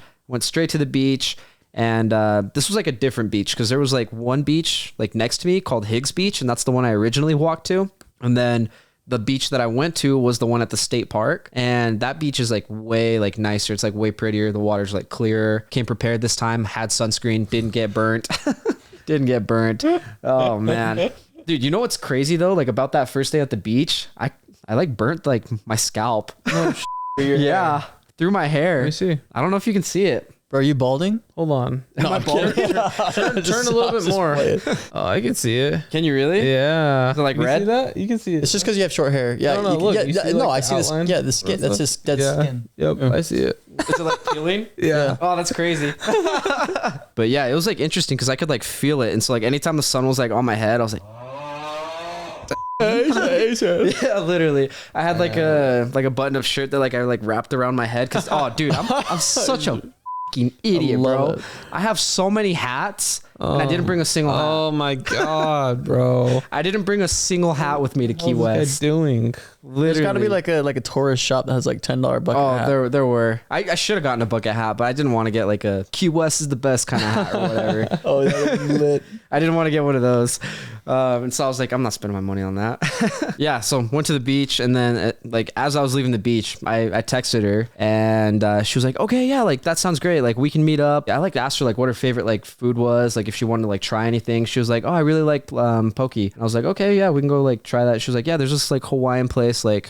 Speaker 1: And this was like a different beach because there was like one beach like next to me called Higgs Beach, and that's the one I originally walked to. And then the beach that I went to was the one at the state park, and that beach is like way like nicer. It's like way prettier. The water's like clearer. Came prepared this time. Had sunscreen. Didn't get burnt. Oh man, dude. You know what's crazy though? Like about that first day at the beach, I like burnt like my scalp. Yeah, through my hair.
Speaker 3: Let me see.
Speaker 1: I don't know if you can see it.
Speaker 2: Bro, are you balding?
Speaker 3: Hold on.
Speaker 1: Am I balding?
Speaker 3: Turn a little bit more. Oh, I can see it.
Speaker 1: Can you really?
Speaker 3: Yeah.
Speaker 1: Is it like
Speaker 3: You
Speaker 1: red?
Speaker 3: See that? You can see it.
Speaker 2: It's just because you have short hair. Yeah.
Speaker 3: No, look. You see,
Speaker 2: no,
Speaker 3: like,
Speaker 2: I see this.
Speaker 3: outline?
Speaker 2: Yeah, the skin. That's his dead skin.
Speaker 3: Yep, I see it.
Speaker 1: Is it like peeling?
Speaker 3: Yeah.
Speaker 1: Oh, that's crazy. But yeah, it was like interesting because I could like feel it. And so like anytime the sun was like on my head, I was like, yeah, literally. I had like a button-up shirt that like I like wrapped around my head because dude, I'm such a fucking idiot, bro.
Speaker 2: it.
Speaker 1: I have so many hats and I didn't bring a single hat.
Speaker 3: Oh my god, bro.
Speaker 1: I didn't bring a single hat with me to Key
Speaker 3: What was
Speaker 1: West.
Speaker 3: I doing?
Speaker 1: Literally.
Speaker 2: There's got to be like a tourist shop that has like $10 bucket hat.
Speaker 1: There were. I should have gotten a bucket hat, but I didn't want to get like a Key West is the best kind of hat or whatever.
Speaker 2: Oh, that was lit.
Speaker 1: I didn't want to get one of those. And so I was like, I'm not spending my money on that. Yeah. So went to the beach, and then like as I was leaving the beach, I texted her, and she was like, okay, yeah, like that sounds great. Like we can meet up. I like asked her like what her favorite like food was, like if she wanted to like try anything. She was like, oh, I really like poke. And I was like, okay, yeah, we can go like try that. She was like, yeah, there's this like Hawaiian place like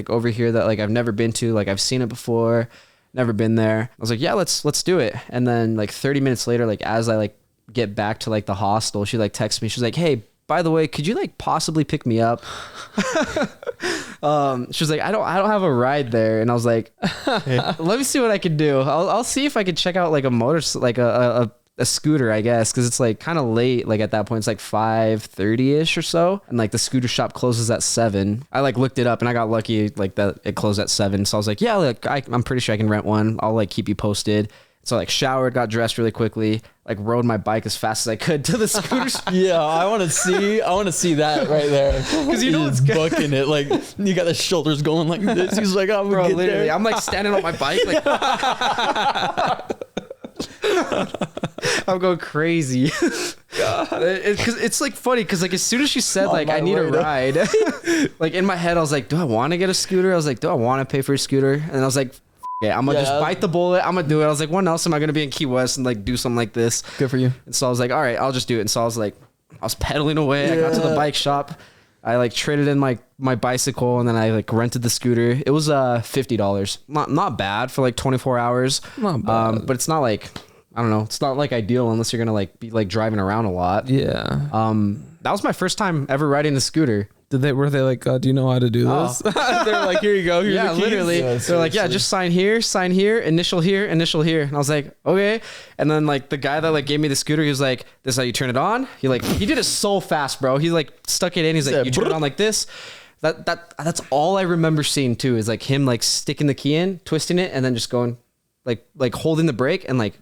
Speaker 1: over here that like I've never been to. Like I've seen it before, never been there. I was like, yeah, let's do it. And then like 30 minutes later, like as I like get back to like the hostel, she like texts me. She's like, hey, by the way, could you like possibly pick me up? She was like, I don't have a ride there. And I was like, let me see what I can do. I'll see if I could check out like a scooter, I guess, because it's like kind of late. Like at that point, it's like 5:30ish or so, and like the scooter shop closes at 7. I like looked it up, and I got lucky like that it closed at 7. So I was like, yeah, like I'm pretty sure I can rent one. I'll like keep you posted. So I like showered, got dressed really quickly, like rode my bike as fast as I could to the scooter.
Speaker 2: Yeah, I want to see that right there. Because
Speaker 1: you know
Speaker 2: he's booking it. Like you got the shoulders going like this. He's like, I'm gonna get
Speaker 1: literally,
Speaker 2: there.
Speaker 1: I'm like standing on my bike, like I'm going crazy. It's like funny because like as soon as she said like I need a ride, like in my head I was like, do I want to get a scooter? I was like, do I want to pay for a scooter? And I was like, yeah, I'm gonna just bite the bullet. I'm gonna do it. I was like, when else am I gonna be in Key West and like do something like this?
Speaker 2: Good for you.
Speaker 1: And so I was like, all right, I'll just do it. And so I was pedaling away. I got to the bike shop. I like traded in my bicycle, and then I like rented the scooter. It was $50. Not bad for like 24 hours.
Speaker 3: Not bad.
Speaker 1: But it's not like, I don't know, it's not like ideal unless you're gonna like be like driving around a lot.
Speaker 3: Yeah.
Speaker 1: That was my first time ever riding a scooter.
Speaker 3: Were they like, do you know how to do this? They're like, here you go. Here's
Speaker 1: Yeah,
Speaker 3: the keys.
Speaker 1: literally.
Speaker 2: Yeah,
Speaker 1: They're like, yeah, just sign here, initial here. And I was like, okay. And then like the guy that like gave me the scooter, he was like, this is how you turn it on. He did it so fast, bro. He like stuck it in. He's like, you turn it on like this. That's all I remember seeing too, is like him like sticking the key in, twisting it, and then just going like holding the brake and like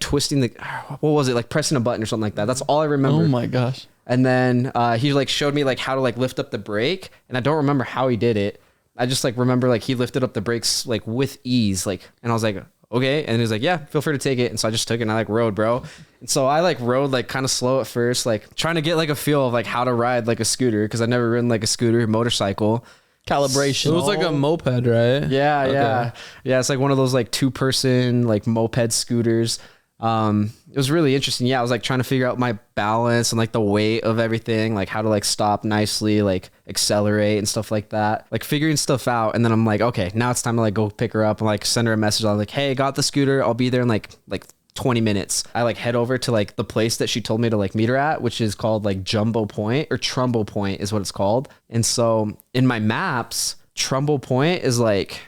Speaker 1: twisting what was it? Like pressing a button or something like that. That's all I remember.
Speaker 2: Oh my gosh.
Speaker 1: And then he like showed me like how to like lift up the brake, and I don't remember how he did it. I just like remember like he lifted up the brakes like with ease, like, and I was like, okay. And he was like, yeah, feel free to take it. And so I just took it and I like rode, bro. And so I like rode like kind of slow at first, like trying to get like a feel of like how to ride like a scooter, because I've never ridden like a scooter motorcycle.
Speaker 2: Calibration.
Speaker 3: It was like a moped, right?
Speaker 1: Yeah,
Speaker 3: Okay.
Speaker 1: yeah. It's like one of those like 2-person like moped scooters. It was really interesting. Yeah, I was like trying to figure out my balance and like the weight of everything, like how to like stop nicely, like accelerate and stuff like that, like figuring stuff out. And then I'm like, okay, now it's time to like go pick her up and like send her a message. I'm like, hey, got the scooter. I'll be there in like 20 minutes. I like head over to like the place that she told me to like meet her at, which is called like Jumbo Point, or Trumbo Point is what it's called. And so in my maps, Trumbo Point is like,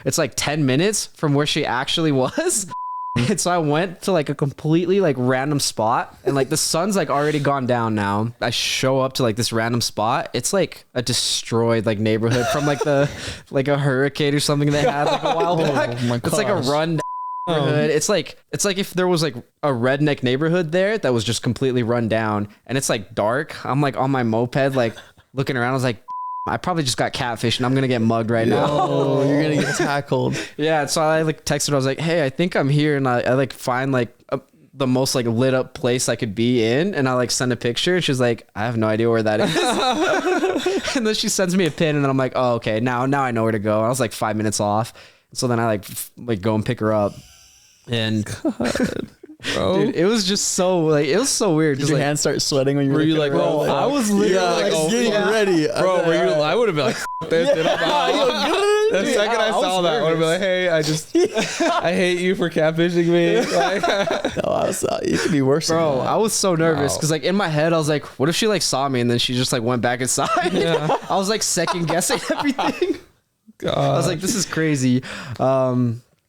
Speaker 1: it's like 10 minutes from where she actually was. And so I went to like a completely like random spot, and like the sun's like already gone down now. I show up to like this random spot. It's like a destroyed like neighborhood from like a hurricane or something they had like a while back.
Speaker 2: Oh my
Speaker 1: It's like a
Speaker 2: gosh.
Speaker 1: run neighborhood. It's like if there was like a redneck neighborhood there that was just completely run down, and it's like dark. I'm like on my moped, like looking around. I was like, I probably just got catfished and I'm gonna get mugged right now.
Speaker 2: Oh, you're gonna get tackled.
Speaker 1: Yeah, so I like texted her. I was like, hey, I think I'm here, and I like find like the most like lit up place I could be in, and I like send a picture, and she's like, I have no idea where that is. And then she sends me a pin, and then I'm like, oh, okay, now I know where to go. I was like 5 minutes off, so then I like go and pick her up, and bro, dude, it was just so like it was so weird.
Speaker 2: Did your
Speaker 1: like,
Speaker 2: hands start sweating when you were
Speaker 1: like, bro? I was literally
Speaker 2: like getting ready,
Speaker 3: bro. I would have been like, this. The second I saw that, I would have been like, hey, I hate you for catfishing me. Like,
Speaker 2: no, you could be worse,
Speaker 1: bro. I was so nervous because like in my head I was like, what if she like saw me and then she just like went back inside? Yeah. I was like second guessing everything. God. I was like, this is crazy.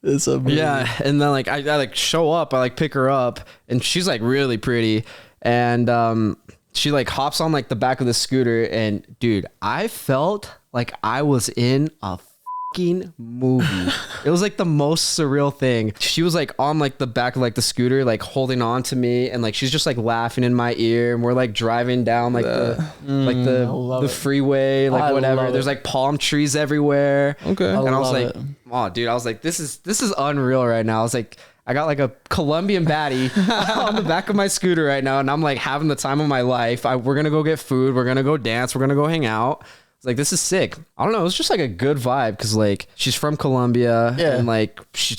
Speaker 2: It's a
Speaker 1: yeah, and then like I like show up, I like pick her up, and she's like really pretty, and she like hops on like the back of the scooter, and dude, I felt like I was in a fucking movie. It was like the most surreal thing. She was like on like the back of like the scooter, like holding on to me, and like she's just like laughing in my ear, and we're like driving down like the freeway, like whatever. There's like palm trees everywhere.
Speaker 3: Okay.
Speaker 1: And I was like, oh dude, I was like, this is unreal right now. I was like, I got like a Colombian baddie on the back of my scooter right now, and I'm like having the time of my life. We're gonna go get food, we're gonna go dance, we're gonna go hang out. Like, this is sick. I don't know. It was just like a good vibe because like she's from Colombia, and like she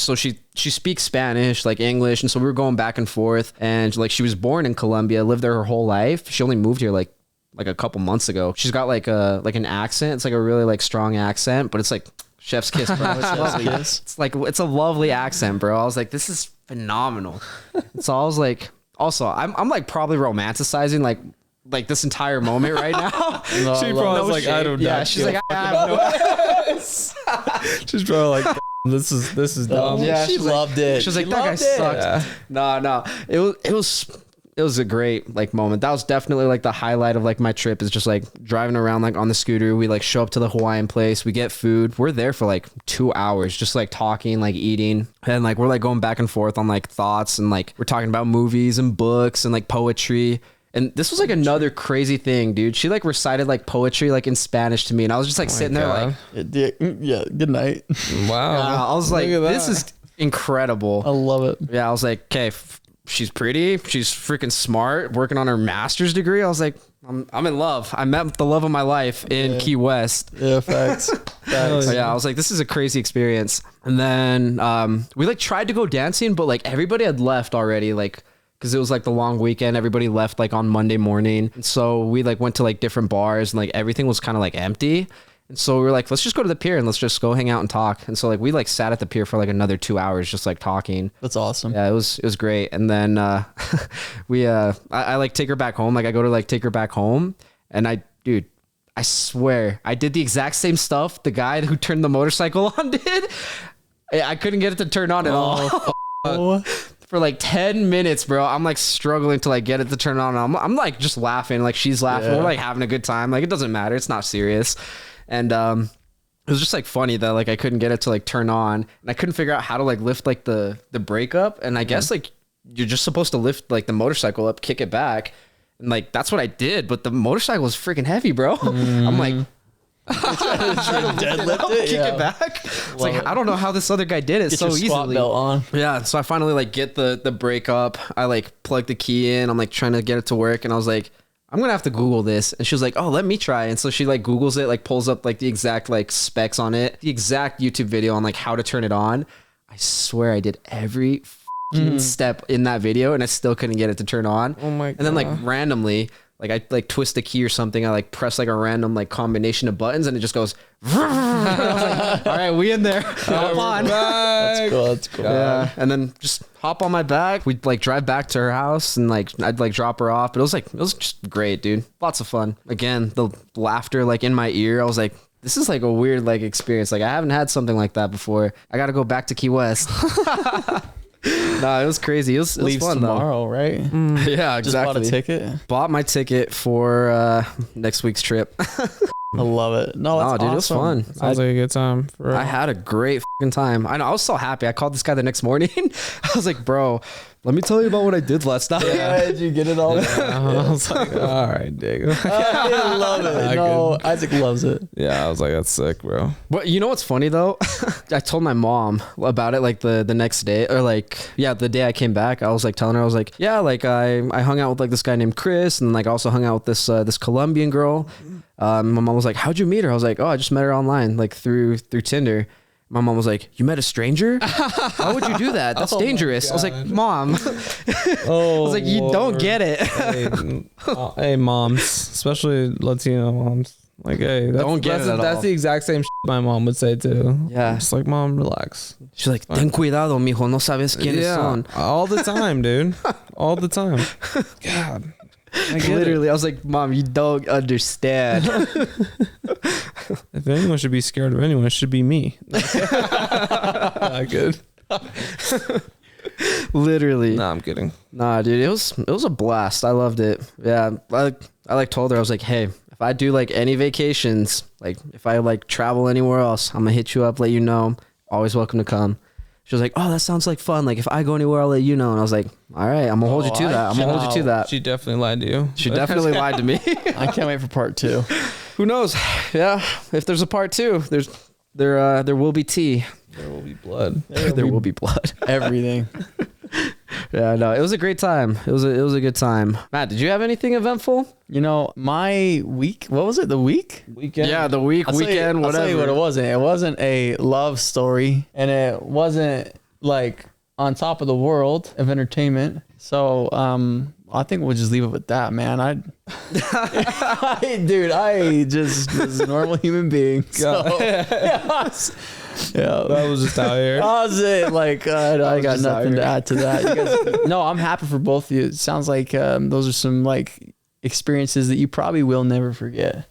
Speaker 1: speaks Spanish, like English, and so we were going back and forth. And like she was born in Colombia, lived there her whole life. She only moved here like a couple months ago. She's got like an accent. It's like a really like strong accent, but it's like chef's kiss, bro. It's lovely. It's like it's a lovely accent, bro. I was like, this is phenomenal. So I was like, also I'm like probably romanticizing like this entire moment right now.
Speaker 3: No, she probably was like, I don't know.
Speaker 1: Yeah, she's like, I have no.
Speaker 3: She's probably like, this is dumb.
Speaker 1: Yeah,
Speaker 2: she loved it.
Speaker 1: She was like, that guy sucked. Yeah. No, it was a great like moment. That was definitely like the highlight of like my trip, is just like driving around like on the scooter. We like show up to the Hawaiian place, we get food. We're there for like 2 hours, just like talking, like eating, and like we're like going back and forth on like thoughts, and like we're talking about movies and books and like poetry. And this was like another crazy thing, dude. She like recited like poetry like in Spanish to me, and I was just like sitting there like,
Speaker 2: yeah, good night.
Speaker 3: Wow.
Speaker 1: I was like, this is incredible.
Speaker 2: I love it.
Speaker 1: Yeah, I was like, okay, she's pretty, she's freaking smart, working on her master's degree. I was like, I'm in love. I met the love of my life in Key West.
Speaker 2: Yeah, facts.
Speaker 1: So yeah, I was like, this is a crazy experience. And then we like tried to go dancing, but like everybody had left already, like because it was like the long weekend. Everybody left like on Monday morning, and so we like went to like different bars, and like everything was kind of like empty. And so we were like, let's just go to the pier and let's just go hang out and talk. And so like we like sat at the pier for like another 2 hours just like talking.
Speaker 2: That's awesome.
Speaker 1: Yeah, it was great. And then I like take her back home. Like I go to like take her back home, and I swear I did the exact same stuff the guy who turned the motorcycle on did. I couldn't get it to turn on at all. For like 10 minutes, bro. I'm like struggling to like get it to turn on. I'm like just laughing, like she's laughing. We're like having a good time. Like it doesn't matter. It's not serious. And it was just like funny that like I couldn't get it to like turn on, and I couldn't figure out how to like lift like the brake up. And I guess like you're just supposed to lift like the motorcycle up, kick it back. And like that's what I did, but the motorcycle was freaking heavy, bro. I'm like
Speaker 2: deadlift it,
Speaker 1: kick it back. It's like I don't know how this other guy did it so
Speaker 2: your squat
Speaker 1: easily.
Speaker 2: Belt on.
Speaker 1: Yeah, so I finally like get the brake up. I like plug the key in. I'm like trying to get it to work, and I was like, I'm gonna have to Google this. And she was like, oh, let me try. And so she like Googles it, like pulls up like the exact like specs on it, the exact YouTube video on like how to turn it on. I swear I did every step in that video, and I still couldn't get it to turn on.
Speaker 3: Oh my god.
Speaker 1: And then like randomly, like I like twist a key or something. I like press like a random like combination of buttons, and it just goes. I was like, all right, we in there. Hop on.
Speaker 2: That's cool.
Speaker 1: Yeah, and then just hop on my back. We'd like drive back to her house, and like I'd like drop her off. But it was just great, dude. Lots of fun. Again, the laughter like in my ear. I was like, this is like a weird like experience. Like I haven't had something like that before. I got to go back to Key West. Nah, it was crazy. It was
Speaker 2: Leaves
Speaker 1: fun
Speaker 2: tomorrow, right?
Speaker 1: Yeah, exactly.
Speaker 2: Just bought a ticket.
Speaker 1: Bought my ticket for next week's trip.
Speaker 2: I love it. No, that's
Speaker 1: dude,
Speaker 2: awesome.
Speaker 1: it was fun.
Speaker 3: Sounds like a good time.
Speaker 1: I had a great fucking time. I know. I was so happy. I called this guy the next morning. I was like, bro, let me tell you about what I did last night.
Speaker 2: Yeah, did you get it all?
Speaker 3: I was like, all right, dig.
Speaker 2: I love it. No, Isaac loves it.
Speaker 3: Yeah, I was like, that's sick, bro.
Speaker 1: But you know what's funny though? I told my mom about it like the next day, or like, yeah, the day I came back. I was like telling her, I was like, yeah, like I hung out with like this guy named Chris, and like also hung out with this Colombian girl. My mom was like, how'd you meet her? I was like, oh, I just met her online, like through Tinder. My mom was like, you met a stranger? How would you do that? That's dangerous. I was like, Mom. I was like, you don't get it.
Speaker 3: Hey, moms, especially Latino moms. Like, hey,
Speaker 1: Don't get it at
Speaker 3: that's
Speaker 1: all.
Speaker 3: the exact same shit my mom would say too.
Speaker 1: Yeah.
Speaker 3: Just like, Mom, relax.
Speaker 1: She's like, ten cuidado, mijo, no sabes quiénes son.
Speaker 3: All the time, dude. All the time. God.
Speaker 1: Literally, I was like, Mom, you don't understand.
Speaker 3: If anyone should be scared of anyone, it should be me. Not good.
Speaker 1: Literally.
Speaker 3: Nah, I'm kidding.
Speaker 1: Nah, dude, it was a blast. I loved it. Yeah, I told her, I was like, hey, if I do like any vacations, like if I like travel anywhere else, I'm gonna hit you up, let you know. Always welcome to come. She was like, oh, that sounds like fun. Like if I go anywhere, I'll let you know. And I was like, all right, I'm gonna hold you to that. I'm gonna hold you to that.
Speaker 3: She definitely lied to you.
Speaker 1: She definitely lied to me.
Speaker 2: I can't wait for part 2.
Speaker 1: Who knows? Yeah, if there's a part 2, there will be tea.
Speaker 3: There will be blood.
Speaker 1: There will be blood.
Speaker 2: Everything.
Speaker 1: Yeah, no, it was a great time. It was a good time. Matt, did you have anything eventful?
Speaker 2: You know, my week, what was it? The week?
Speaker 3: Weekend.
Speaker 1: Yeah, the weekend, whatever.
Speaker 2: I'll tell you what it wasn't. It wasn't a love story, and it wasn't like on top of the world of entertainment. So, I think we'll just leave it with that, man. I just was a normal human being. So, yeah,
Speaker 3: That was just out here.
Speaker 2: I was it. Like, I got
Speaker 1: just out
Speaker 2: nothing to
Speaker 1: here.
Speaker 2: add to that. You guys, no, I'm happy for both of you. It sounds like those are some like experiences that you probably will never forget.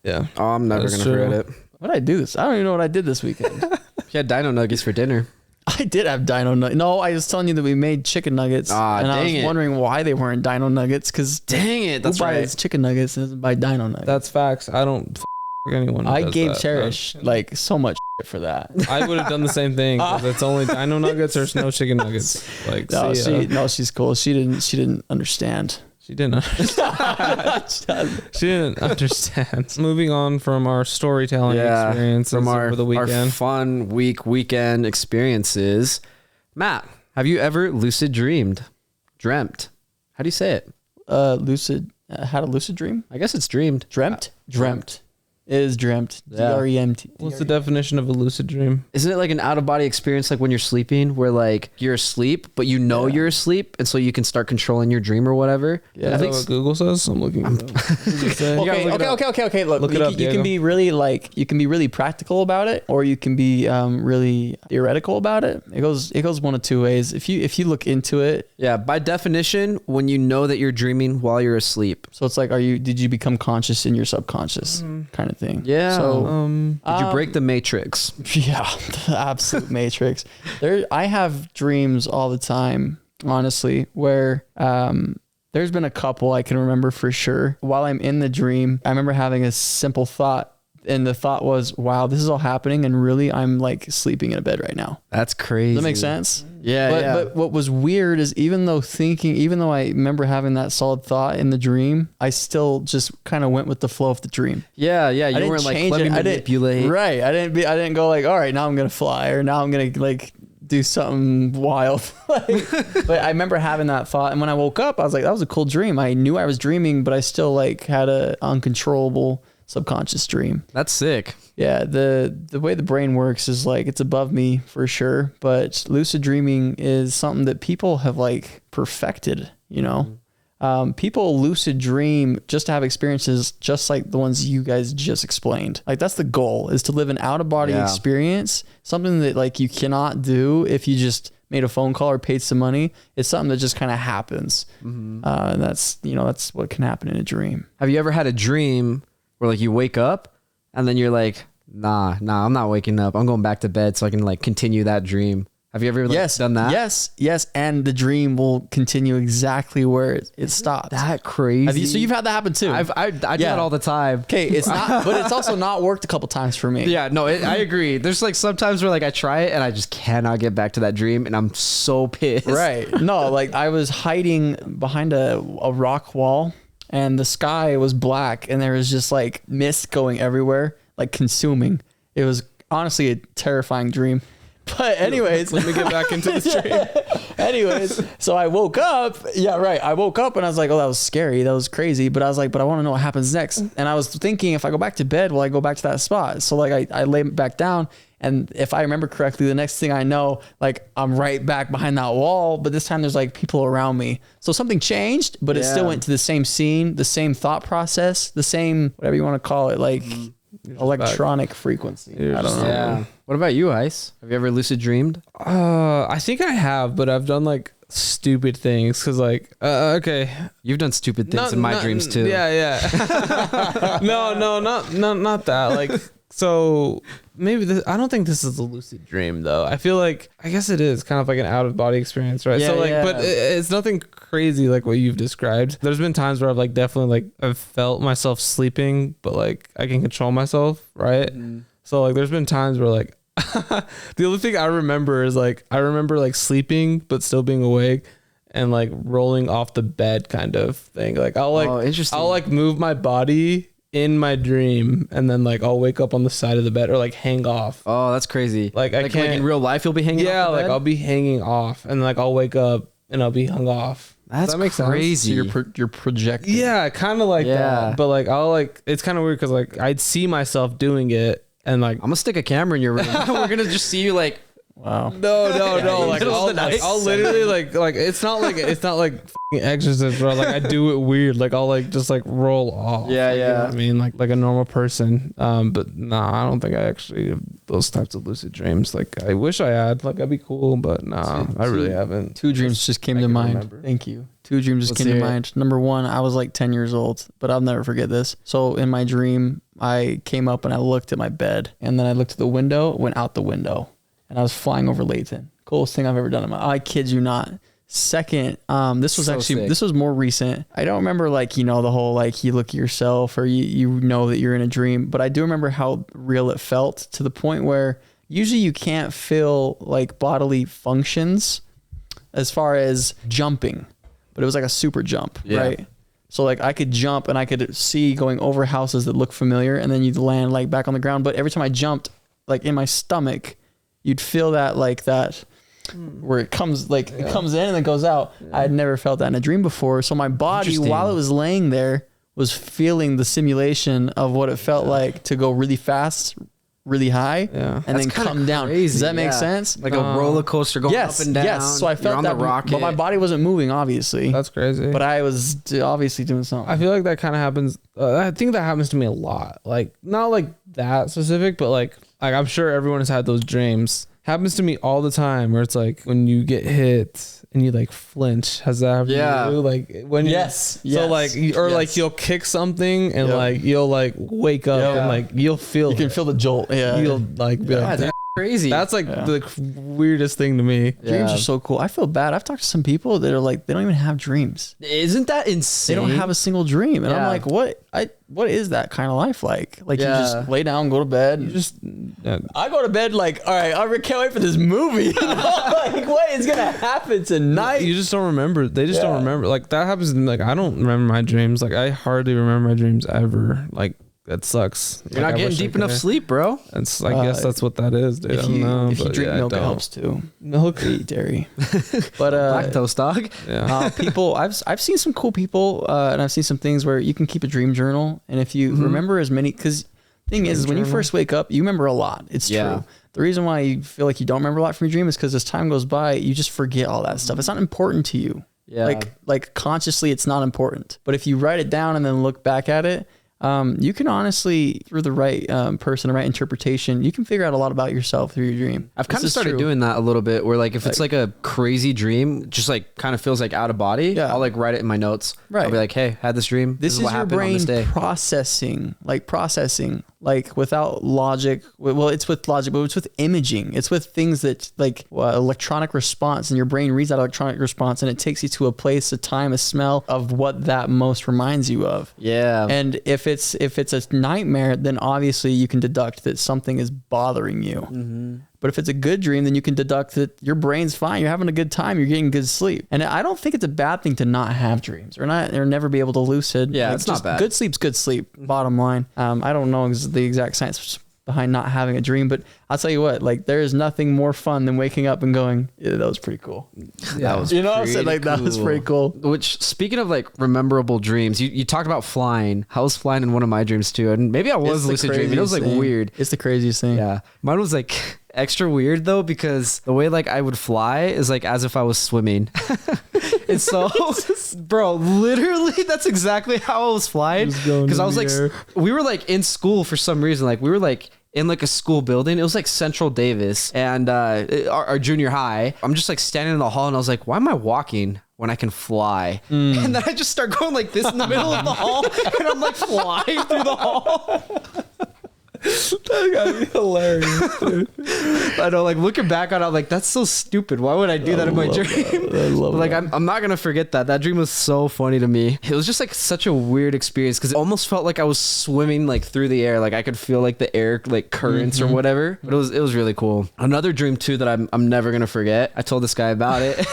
Speaker 3: Yeah.
Speaker 1: Oh, I'm never
Speaker 3: That's
Speaker 1: gonna
Speaker 3: true.
Speaker 1: forget it.
Speaker 2: What did I do this? I don't even know what I did this weekend.
Speaker 1: You had dino nuggets for dinner.
Speaker 2: I did have dino nuggets. No, I was telling you that we made chicken nuggets.
Speaker 1: Ah,
Speaker 2: and I was
Speaker 1: dang it.
Speaker 2: wondering why they weren't dino nuggets. Because
Speaker 1: Dang it, that's
Speaker 2: who buys
Speaker 1: right.
Speaker 2: chicken nuggets and doesn't buy dino nuggets?
Speaker 3: That's facts. I don't anyone. who
Speaker 2: I
Speaker 3: does
Speaker 2: gave
Speaker 3: that.
Speaker 2: Cherish like so much for that.
Speaker 3: I would have done the same thing. 'Cause it's only dino nuggets or no chicken nuggets. Like,
Speaker 2: No,
Speaker 3: see ya.
Speaker 2: she's cool. She didn't understand.
Speaker 3: She didn't understand. She didn't understand. Moving on from our storytelling experiences
Speaker 1: from
Speaker 3: over the weekend.
Speaker 1: our fun weekend experiences. Matt, have you ever lucid dreamed? Dreamt? How do you say it?
Speaker 2: Lucid had a lucid dream.
Speaker 1: I guess it's dreamed.
Speaker 2: Dreamt. It is dreamt.
Speaker 1: Yeah.
Speaker 2: DREMT.
Speaker 3: What's the definition of a lucid dream?
Speaker 1: Isn't it like an out of body experience, like when you're sleeping, where like you're asleep, but you know you're asleep, and so you can start controlling your dream or whatever?
Speaker 2: Yeah.
Speaker 3: Is
Speaker 1: I
Speaker 3: that
Speaker 1: think
Speaker 3: what Google says? I'm looking.
Speaker 2: Okay. Look,
Speaker 3: Look it up,
Speaker 2: you
Speaker 3: Diego.
Speaker 2: can be really you can be really practical about it, or you can be really theoretical about it. It goes one of two ways. If you look into it,
Speaker 1: yeah. By definition, when you know that you're dreaming while you're asleep.
Speaker 2: so it's like, did you become conscious in your subconscious kind of thing?
Speaker 1: Yeah.
Speaker 2: So
Speaker 1: Did you break the matrix?
Speaker 2: yeah, the absolute matrix. I have dreams all the time, honestly, where there's been a couple I can remember for sure. While I'm in the dream, I remember having a simple thought, and the thought was, wow, this is all happening, and really I'm like sleeping in a bed right now.
Speaker 1: That's crazy.
Speaker 2: Does that make sense?
Speaker 1: Yeah,
Speaker 2: But what was weird is even though I remember having that solid thought in the dream, I still just kind of went with the flow of the dream.
Speaker 1: Yeah. You
Speaker 2: I didn't
Speaker 1: weren't like,
Speaker 2: change
Speaker 1: let me
Speaker 2: it.
Speaker 1: manipulate.
Speaker 2: Right. I didn't go like, all right, now I'm going to fly, or now I'm going to like do something wild. But I remember having that thought. And when I woke up, I was like, that was a cool dream. I knew I was dreaming, but I still like had a uncontrollable subconscious dream.
Speaker 1: That's sick.
Speaker 2: Yeah, the way the brain works is like it's above me for sure, but lucid dreaming is something that people have like perfected, you know. People lucid dream just to have experiences just like the ones you guys just explained. Like that's the goal, is to live an out of body experience, something that like you cannot do if you just made a phone call or paid some money. It's something that just kind of happens. And that's what can happen in a dream.
Speaker 1: Have you ever had a dream where like you wake up and then you're like, nah, I'm not waking up. I'm going back to bed so I can like continue that dream. Have you ever done that?
Speaker 2: Yes. And the dream will continue exactly where it stopped.
Speaker 1: That crazy.
Speaker 2: So you've had that happen too.
Speaker 1: I do that all the time.
Speaker 2: Okay, it's not, but it's also not worked a couple times for me.
Speaker 1: Yeah, no, I agree. There's like sometimes where like I try it and I just cannot get back to that dream, and I'm so pissed.
Speaker 2: Right. No, like I was hiding behind a rock wall, and the sky was black, and there was just like mist going everywhere, like consuming. It was honestly a terrifying dream. But anyways,
Speaker 3: let me get back into the dream.
Speaker 2: Anyways, so I woke up. Yeah, right. I woke up and I was like, oh, that was scary. That was crazy. But I was like, but I want to know what happens next. And I was thinking, if I go back to bed, will I go back to that spot? So like I lay back down. And if I remember correctly, the next thing I know, like I'm right back behind that wall. But this time there's like people around me. So something changed, but it still went to the same scene, the same thought process, the same, whatever you want to call it, like electronic frequency. I don't know.
Speaker 1: Yeah. What about you, Ice? Have you ever lucid dreamed?
Speaker 3: I think I have, but I've done like stupid things because like okay,
Speaker 1: you've done stupid things in my dreams too.
Speaker 3: Yeah. no, not that. Like, so maybe this, I don't think this is a lucid dream though. I feel like, I guess it is kind of like an out of body experience, right?
Speaker 2: Yeah,
Speaker 3: so like, but it's nothing crazy like what you've described. There's been times where I've like definitely like I've felt myself sleeping, but like I can control myself, right? Mm-hmm. So like there's been times where like the only thing I remember is like I remember like sleeping but still being awake and like rolling off the bed kind of thing. Like I'll like move my body in my dream and then like I'll wake up on the side of the bed or like hang off.
Speaker 1: Oh, that's crazy.
Speaker 3: Like I can't,
Speaker 1: like in real life you'll be hanging off the
Speaker 3: like
Speaker 1: bed?
Speaker 3: I'll be hanging off and like I'll wake up and I'll be hung off.
Speaker 1: That's
Speaker 3: Does that make
Speaker 1: crazy.
Speaker 3: sense?
Speaker 2: So you're projecting.
Speaker 3: Yeah, kind of like that. But like I'll like, it's kind of weird because like I'd see myself doing it and like
Speaker 1: I'm gonna stick a camera in your room. We're gonna just see you like,
Speaker 2: wow.
Speaker 3: No. Like
Speaker 1: middle of the night.
Speaker 3: I'll literally like it's not like f***ing Exorcist, bro. Like I do it weird. Like I'll like just like roll off.
Speaker 1: Yeah,
Speaker 3: like,
Speaker 1: yeah.
Speaker 3: You know what I mean, like a normal person. But nah, I don't think I actually have those types of lucid dreams. Like I wish I had. Like I'd be cool, but nah, I really haven't.
Speaker 2: Two dreams just came to mind.
Speaker 3: Remember.
Speaker 2: Thank you. Two dreams just came to mind. Number one, I was like 10 years old, but I'll never forget this. So in my dream, I came up and I looked at my bed, and then I looked at the window, went out the window, and I was flying over Layton. Coolest thing I've ever done in my life. I kid you not. Second, this was this was more recent. I don't remember like, you know, the whole like you look at yourself or you know that you're in a dream, but I do remember how real it felt to the point where usually you can't feel like bodily functions as far as jumping, but it was like a super jump, right? So like I could jump and I could see going over houses that look familiar, and then you'd land like back on the ground. But every time I jumped, like in my stomach, you'd feel that like that where it comes like it comes in and then goes out. I had never felt that in a dream before. So my body, while it was laying there, was feeling the simulation of what it felt like to go really fast, really high, and then come down. Does that make sense?
Speaker 1: Like a roller coaster going up and down.
Speaker 2: Yes. So I felt that, but my body wasn't moving, obviously.
Speaker 3: That's crazy.
Speaker 2: But I was obviously doing something.
Speaker 3: I feel like that kind of happens. I think that happens to me a lot. Like not like that specific, but like I'm sure everyone has had those dreams. Happens to me all the time where it's like when you get hit and you like flinch. Has that happened to you? Like when so like like you'll kick something and like you'll like wake up and like you'll feel
Speaker 2: you can feel the jolt. You'll
Speaker 3: like be like,
Speaker 1: that's crazy.
Speaker 3: That's like the weirdest thing to me.
Speaker 2: Dreams are so cool. I feel bad. I've talked to some people that are like, they don't even have dreams.
Speaker 1: Isn't that insane?
Speaker 2: They don't have a single dream. And I'm like, what is that kind of life like? Like you just lay down, go to bed. You just I go to bed like, all right, I can't wait for this movie. You know? Like what is gonna happen tonight?
Speaker 3: You just don't remember. They just don't remember. Like that happens to me. Like I don't remember my dreams. Like I hardly remember my dreams ever. Like that sucks.
Speaker 1: You're not getting deep enough sleep, bro.
Speaker 3: It's I guess that's what that is, dude.
Speaker 2: If you drink milk, it helps too.
Speaker 3: Milk,
Speaker 2: eat dairy. But
Speaker 1: lactose, dog.
Speaker 3: Yeah.
Speaker 2: People, I've seen some cool people, and I've seen some things where you can keep a dream journal, and if you remember as many, because thing is when you first wake up, you remember a lot. It's true. The reason why you feel like you don't remember a lot from your dream is because as time goes by, you just forget all that stuff. It's not important to you. Yeah. Like consciously, it's not important. But if you write it down and then look back at it, you can honestly, through the right person, the right interpretation, you can figure out a lot about yourself through your dream.
Speaker 1: I've kind of started doing that a little bit where like if it's like a crazy dream, just like kind of feels like out of body, I'll like write it in my notes. Right. I'll be like, hey, had this dream.
Speaker 2: This is
Speaker 1: what
Speaker 2: your
Speaker 1: happened
Speaker 2: brain
Speaker 1: on this day.
Speaker 2: processing like without logic. Well, it's with logic, but it's with imaging. It's with things that like electronic response, and your brain reads that electronic response, and it takes you to a place, a time, a smell of what that most reminds you of.
Speaker 1: Yeah.
Speaker 2: And if it's a nightmare, then obviously you can deduct that something is bothering you. Mm-hmm. But if it's a good dream, then you can deduct that your brain's fine. You're having a good time. You're getting good sleep. And I don't think it's a bad thing to not have dreams or never be able to lucid.
Speaker 1: Yeah,
Speaker 2: like,
Speaker 1: it's not bad.
Speaker 2: Good sleep's good sleep. Bottom line. I don't know the exact science behind not having a dream, but I'll tell you what, like there is nothing more fun than waking up and going, yeah, that was pretty cool.
Speaker 1: That was
Speaker 2: what I'm saying? Like that was pretty cool.
Speaker 1: Which, speaking of like memorable dreams, you talked about flying. I was flying in one of my dreams too, and maybe I was lucid dreaming. It was like weird.
Speaker 2: It's the craziest thing.
Speaker 1: Yeah, mine was like extra weird though, because the way like I would fly is like as if I was swimming. And so, bro, literally that's exactly how I was flying, because I was like, we were like in school for some reason, like we were like in like a school building. It was like Central Davis, and our junior high. I'm just like standing in the hall, and I was like, why am I walking when I can fly? And then I just start going like this in the middle of the hall, and I'm like flying through the hall.
Speaker 3: That gotta be hilarious, dude.
Speaker 1: I know, like looking back on it, I'm like, that's so stupid. Why would I do that in my dream?
Speaker 2: I love
Speaker 1: Like,
Speaker 2: that.
Speaker 1: I'm not gonna forget that. That dream was so funny to me. It was just like such a weird experience, because it almost felt like I was swimming like through the air. Like I could feel like the air like currents or whatever. But it was really cool. Another dream too that I'm never gonna forget. I told this guy about it.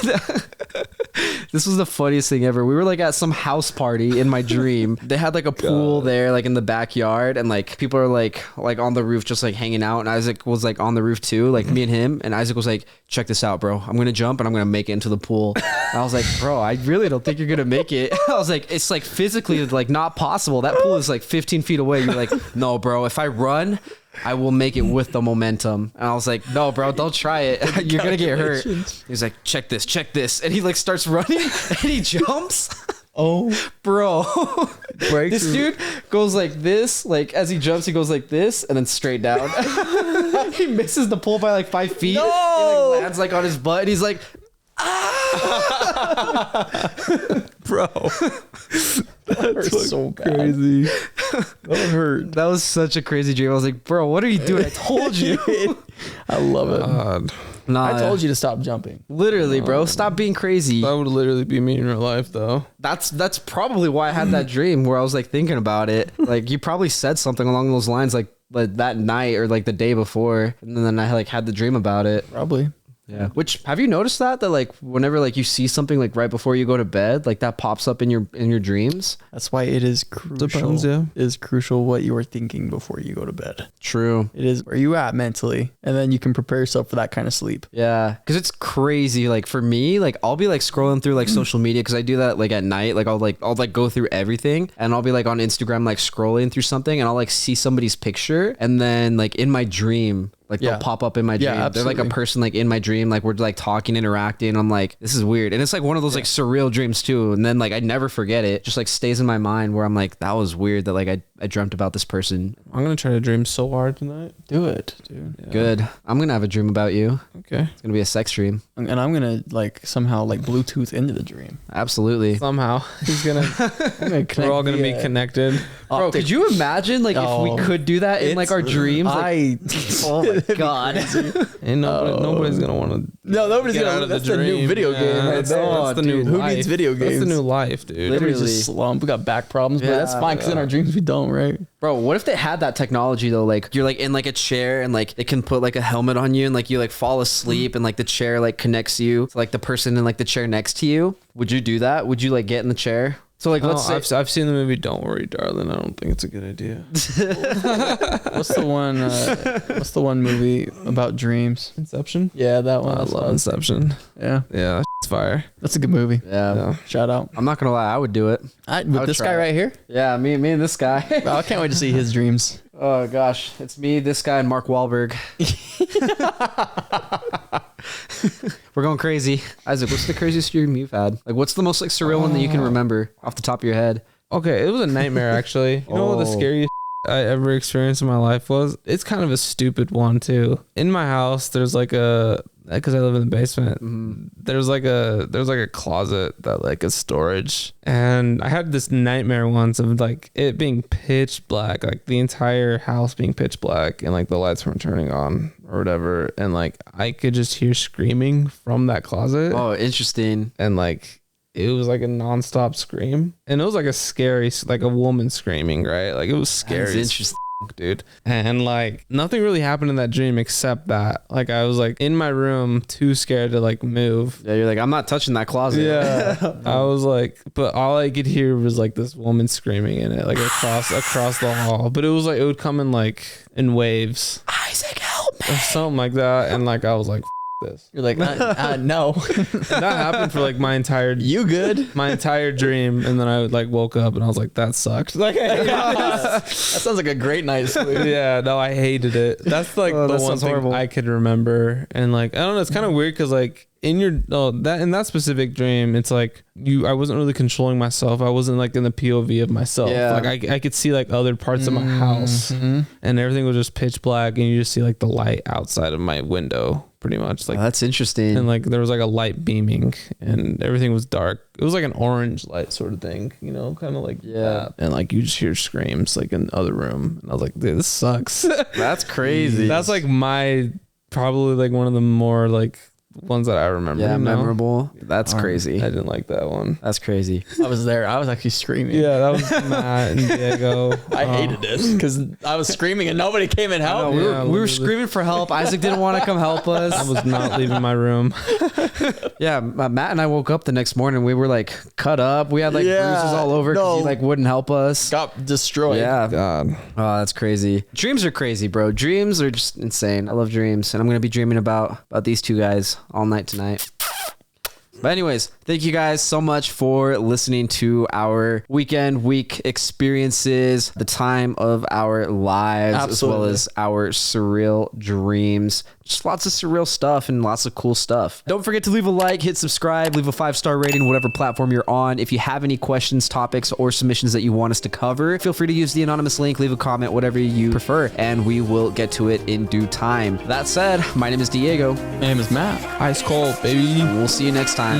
Speaker 1: This was the funniest thing ever. We were like at some house party in my dream. They had like a pool there, like in the backyard, and like people are like on the roof just like hanging out, and Isaac was like on the roof too, like me and him, and Isaac was like, check this out, bro, I'm gonna jump and I'm gonna make it into the pool. And I was like, bro, I really don't think you're gonna make it. I was like, it's like physically like not possible. That pool is like 15 feet away. You're like, no, bro, if I run, I will make it with the momentum. And I was like, no, bro, don't try it. You're gonna get hurt. He's like, check this. And he like starts running and he jumps.
Speaker 2: Oh,
Speaker 1: bro. This dude goes like this, like as he jumps, he goes like this and then straight down. He misses the pole by like 5 feet.
Speaker 2: No!
Speaker 1: He like lands like on his butt, and he's like,
Speaker 2: bro. That's so crazy. That hurt.
Speaker 1: That was such a crazy dream. I was like, bro, what are you doing? I told you.
Speaker 2: I love it.
Speaker 1: Nah,
Speaker 2: I told you to stop jumping.
Speaker 1: Literally, bro. Stop being crazy.
Speaker 3: That would literally be me in real life, though.
Speaker 1: That's probably why I had that dream where I was like thinking about it. Like you probably said something along those lines like that night or like the day before, and then I like had the dream about it.
Speaker 2: Probably.
Speaker 1: Yeah. Which, have you noticed that like whenever like you see something like right before you go to bed, like that pops up in your dreams?
Speaker 2: That's why it is crucial.
Speaker 3: Depends, yeah.
Speaker 2: It is crucial what you are thinking before you go to bed.
Speaker 1: True.
Speaker 2: It is where you at mentally, and then you can prepare yourself for that kind of sleep.
Speaker 1: Yeah, because it's crazy. Like for me, like I'll be like scrolling through like social media, because I do that like at night. Like I'll go through everything, and I'll be like on Instagram like scrolling through something, and I'll like see somebody's picture, and then like in my dream, like they'll pop up in my dream.
Speaker 2: Yeah,
Speaker 1: they're like a person like in my dream, like we're like talking, interacting. I'm like, this is weird. And it's like one of those like surreal dreams too. And then like I never forget it. Just like stays in my mind where I'm like, that was weird that like I dreamt about this person.
Speaker 3: I'm gonna try to dream so hard tonight.
Speaker 2: Do it, dude.
Speaker 3: Yeah.
Speaker 1: Good. I'm gonna have a dream about you.
Speaker 3: Okay.
Speaker 1: It's gonna be a sex dream.
Speaker 2: And I'm gonna like somehow like Bluetooth into the dream.
Speaker 1: Absolutely.
Speaker 3: Somehow he's gonna. We're all gonna be connected.
Speaker 1: Bro, could you imagine like if we could do that in like our dreams? Like, oh my god.
Speaker 3: And nobody's gonna want to.
Speaker 2: No, nobody's
Speaker 3: get
Speaker 2: gonna.
Speaker 3: out of
Speaker 2: That's
Speaker 3: the
Speaker 2: the new
Speaker 3: dream.
Speaker 2: video
Speaker 3: Yeah,
Speaker 2: game right
Speaker 3: that's,
Speaker 2: there.
Speaker 3: that's the new
Speaker 2: Who
Speaker 3: life.
Speaker 2: needs video games?
Speaker 3: That's the new life, dude.
Speaker 2: Everybody's
Speaker 1: Literally.
Speaker 2: just slump. We got back problems, but
Speaker 1: Yeah,
Speaker 2: that's fine because in our dreams we don't, right?
Speaker 1: Bro, what if they had that technology though? Like you're like in like a chair, and like they can put like a helmet on you, and like you like fall asleep, and like the chair like connects you to like the person in like the chair next to you. Would you do that? Would you like get in the chair? So like let's say
Speaker 3: I've seen the movie Don't Worry, Darling. I don't think it's a good idea.
Speaker 2: What's the one? What's the one movie about dreams?
Speaker 3: Inception.
Speaker 2: Yeah, that one.
Speaker 3: I love Inception.
Speaker 2: Yeah,
Speaker 3: Yeah, it's fire.
Speaker 2: that's a good movie.
Speaker 1: yeah.
Speaker 2: Shout out.
Speaker 1: I'm not gonna lie, I would do it.
Speaker 2: With
Speaker 1: would
Speaker 2: this
Speaker 1: try
Speaker 2: guy
Speaker 1: it.
Speaker 2: right here.
Speaker 1: Yeah, me and this guy.
Speaker 2: Oh, I can't wait to see his dreams.
Speaker 1: Oh gosh, it's me, this guy, and Mark Wahlberg. We're going crazy. Isaac, what's the craziest dream you've had? Like, what's the most like surreal one that you can remember off the top of your head?
Speaker 3: Okay, it was a nightmare actually. You know what the
Speaker 1: Oh.
Speaker 3: scariest I ever experienced in my life was? It's kind of a stupid one too. In my house, there's like a because I live in the basement. There's like a closet that like is storage, and I had this nightmare once of like it being pitch black, like the entire house being pitch black, and like the lights weren't turning on or whatever, and like I could just hear screaming from that closet.
Speaker 1: Oh, interesting.
Speaker 3: And like it was like a nonstop scream, and it was like a scary, like a woman screaming, right? Like it was scary.
Speaker 1: That's interesting.
Speaker 3: Dude, and like nothing really happened in that dream except that like I was like in my room too scared to like move.
Speaker 1: Yeah, you're like, I'm not touching that closet.
Speaker 3: Yeah. I was like, but all I could hear was like this woman screaming in it, like across the hall, but it was like it would come in like in waves,
Speaker 1: Isaac, help me,
Speaker 3: or something like that, and like I was like, this.
Speaker 2: You're like, no.
Speaker 3: That happened for like my entire dream, and then I like woke up and I was like, that sucked. Like
Speaker 2: that sounds like a great night's sleep.
Speaker 3: Yeah, no, I hated it. That's like the one thing horrible. I could remember, and like I don't know, it's kind of weird because like in that specific dream, it's like I wasn't really controlling myself. I wasn't like in the POV of myself.
Speaker 1: Yeah.
Speaker 3: Like I could see like other parts of my house, and everything was just pitch black, and you just see like the light outside of my window. Pretty much like
Speaker 1: that's interesting.
Speaker 3: And like there was like a light beaming and everything was dark. It was like an orange light sort of thing, you know, kind of like that. And like you just hear screams like in the other room, and I was like, dude, this sucks.
Speaker 1: That's crazy.
Speaker 3: That's like probably like one of the more like ones that I remember.
Speaker 1: Yeah, memorable. That's crazy.
Speaker 3: I didn't like that one.
Speaker 1: That's crazy.
Speaker 2: I was there. I was actually screaming.
Speaker 3: Yeah, that was Matt and Diego.
Speaker 2: I hated this because I was screaming and nobody came and helped.
Speaker 1: We were screaming for help. Isaac didn't want to come help us.
Speaker 3: I was not leaving my room.
Speaker 1: Yeah, Matt and I woke up the next morning. We were like cut up. We had like bruises all over because he like wouldn't help us.
Speaker 2: Got destroyed.
Speaker 1: Yeah.
Speaker 3: God.
Speaker 1: Oh, that's crazy. Dreams are crazy, bro. Dreams are just insane. I love dreams, and I'm gonna be dreaming about these two guys all night tonight. But anyways, thank you guys so much for listening to our week experiences, the time of our lives, as well as our surreal dreams. Just lots of surreal stuff and lots of cool stuff. Don't forget to leave a like, hit subscribe, leave a 5-star rating, whatever platform you're on. If you have any questions, topics, or submissions that you want us to cover, feel free to use the anonymous link, leave a comment, whatever you prefer, and we will get to it in due time. That said, my name is Diego.
Speaker 2: My name is Matt.
Speaker 3: Ice cold, baby.
Speaker 1: We'll see you next time.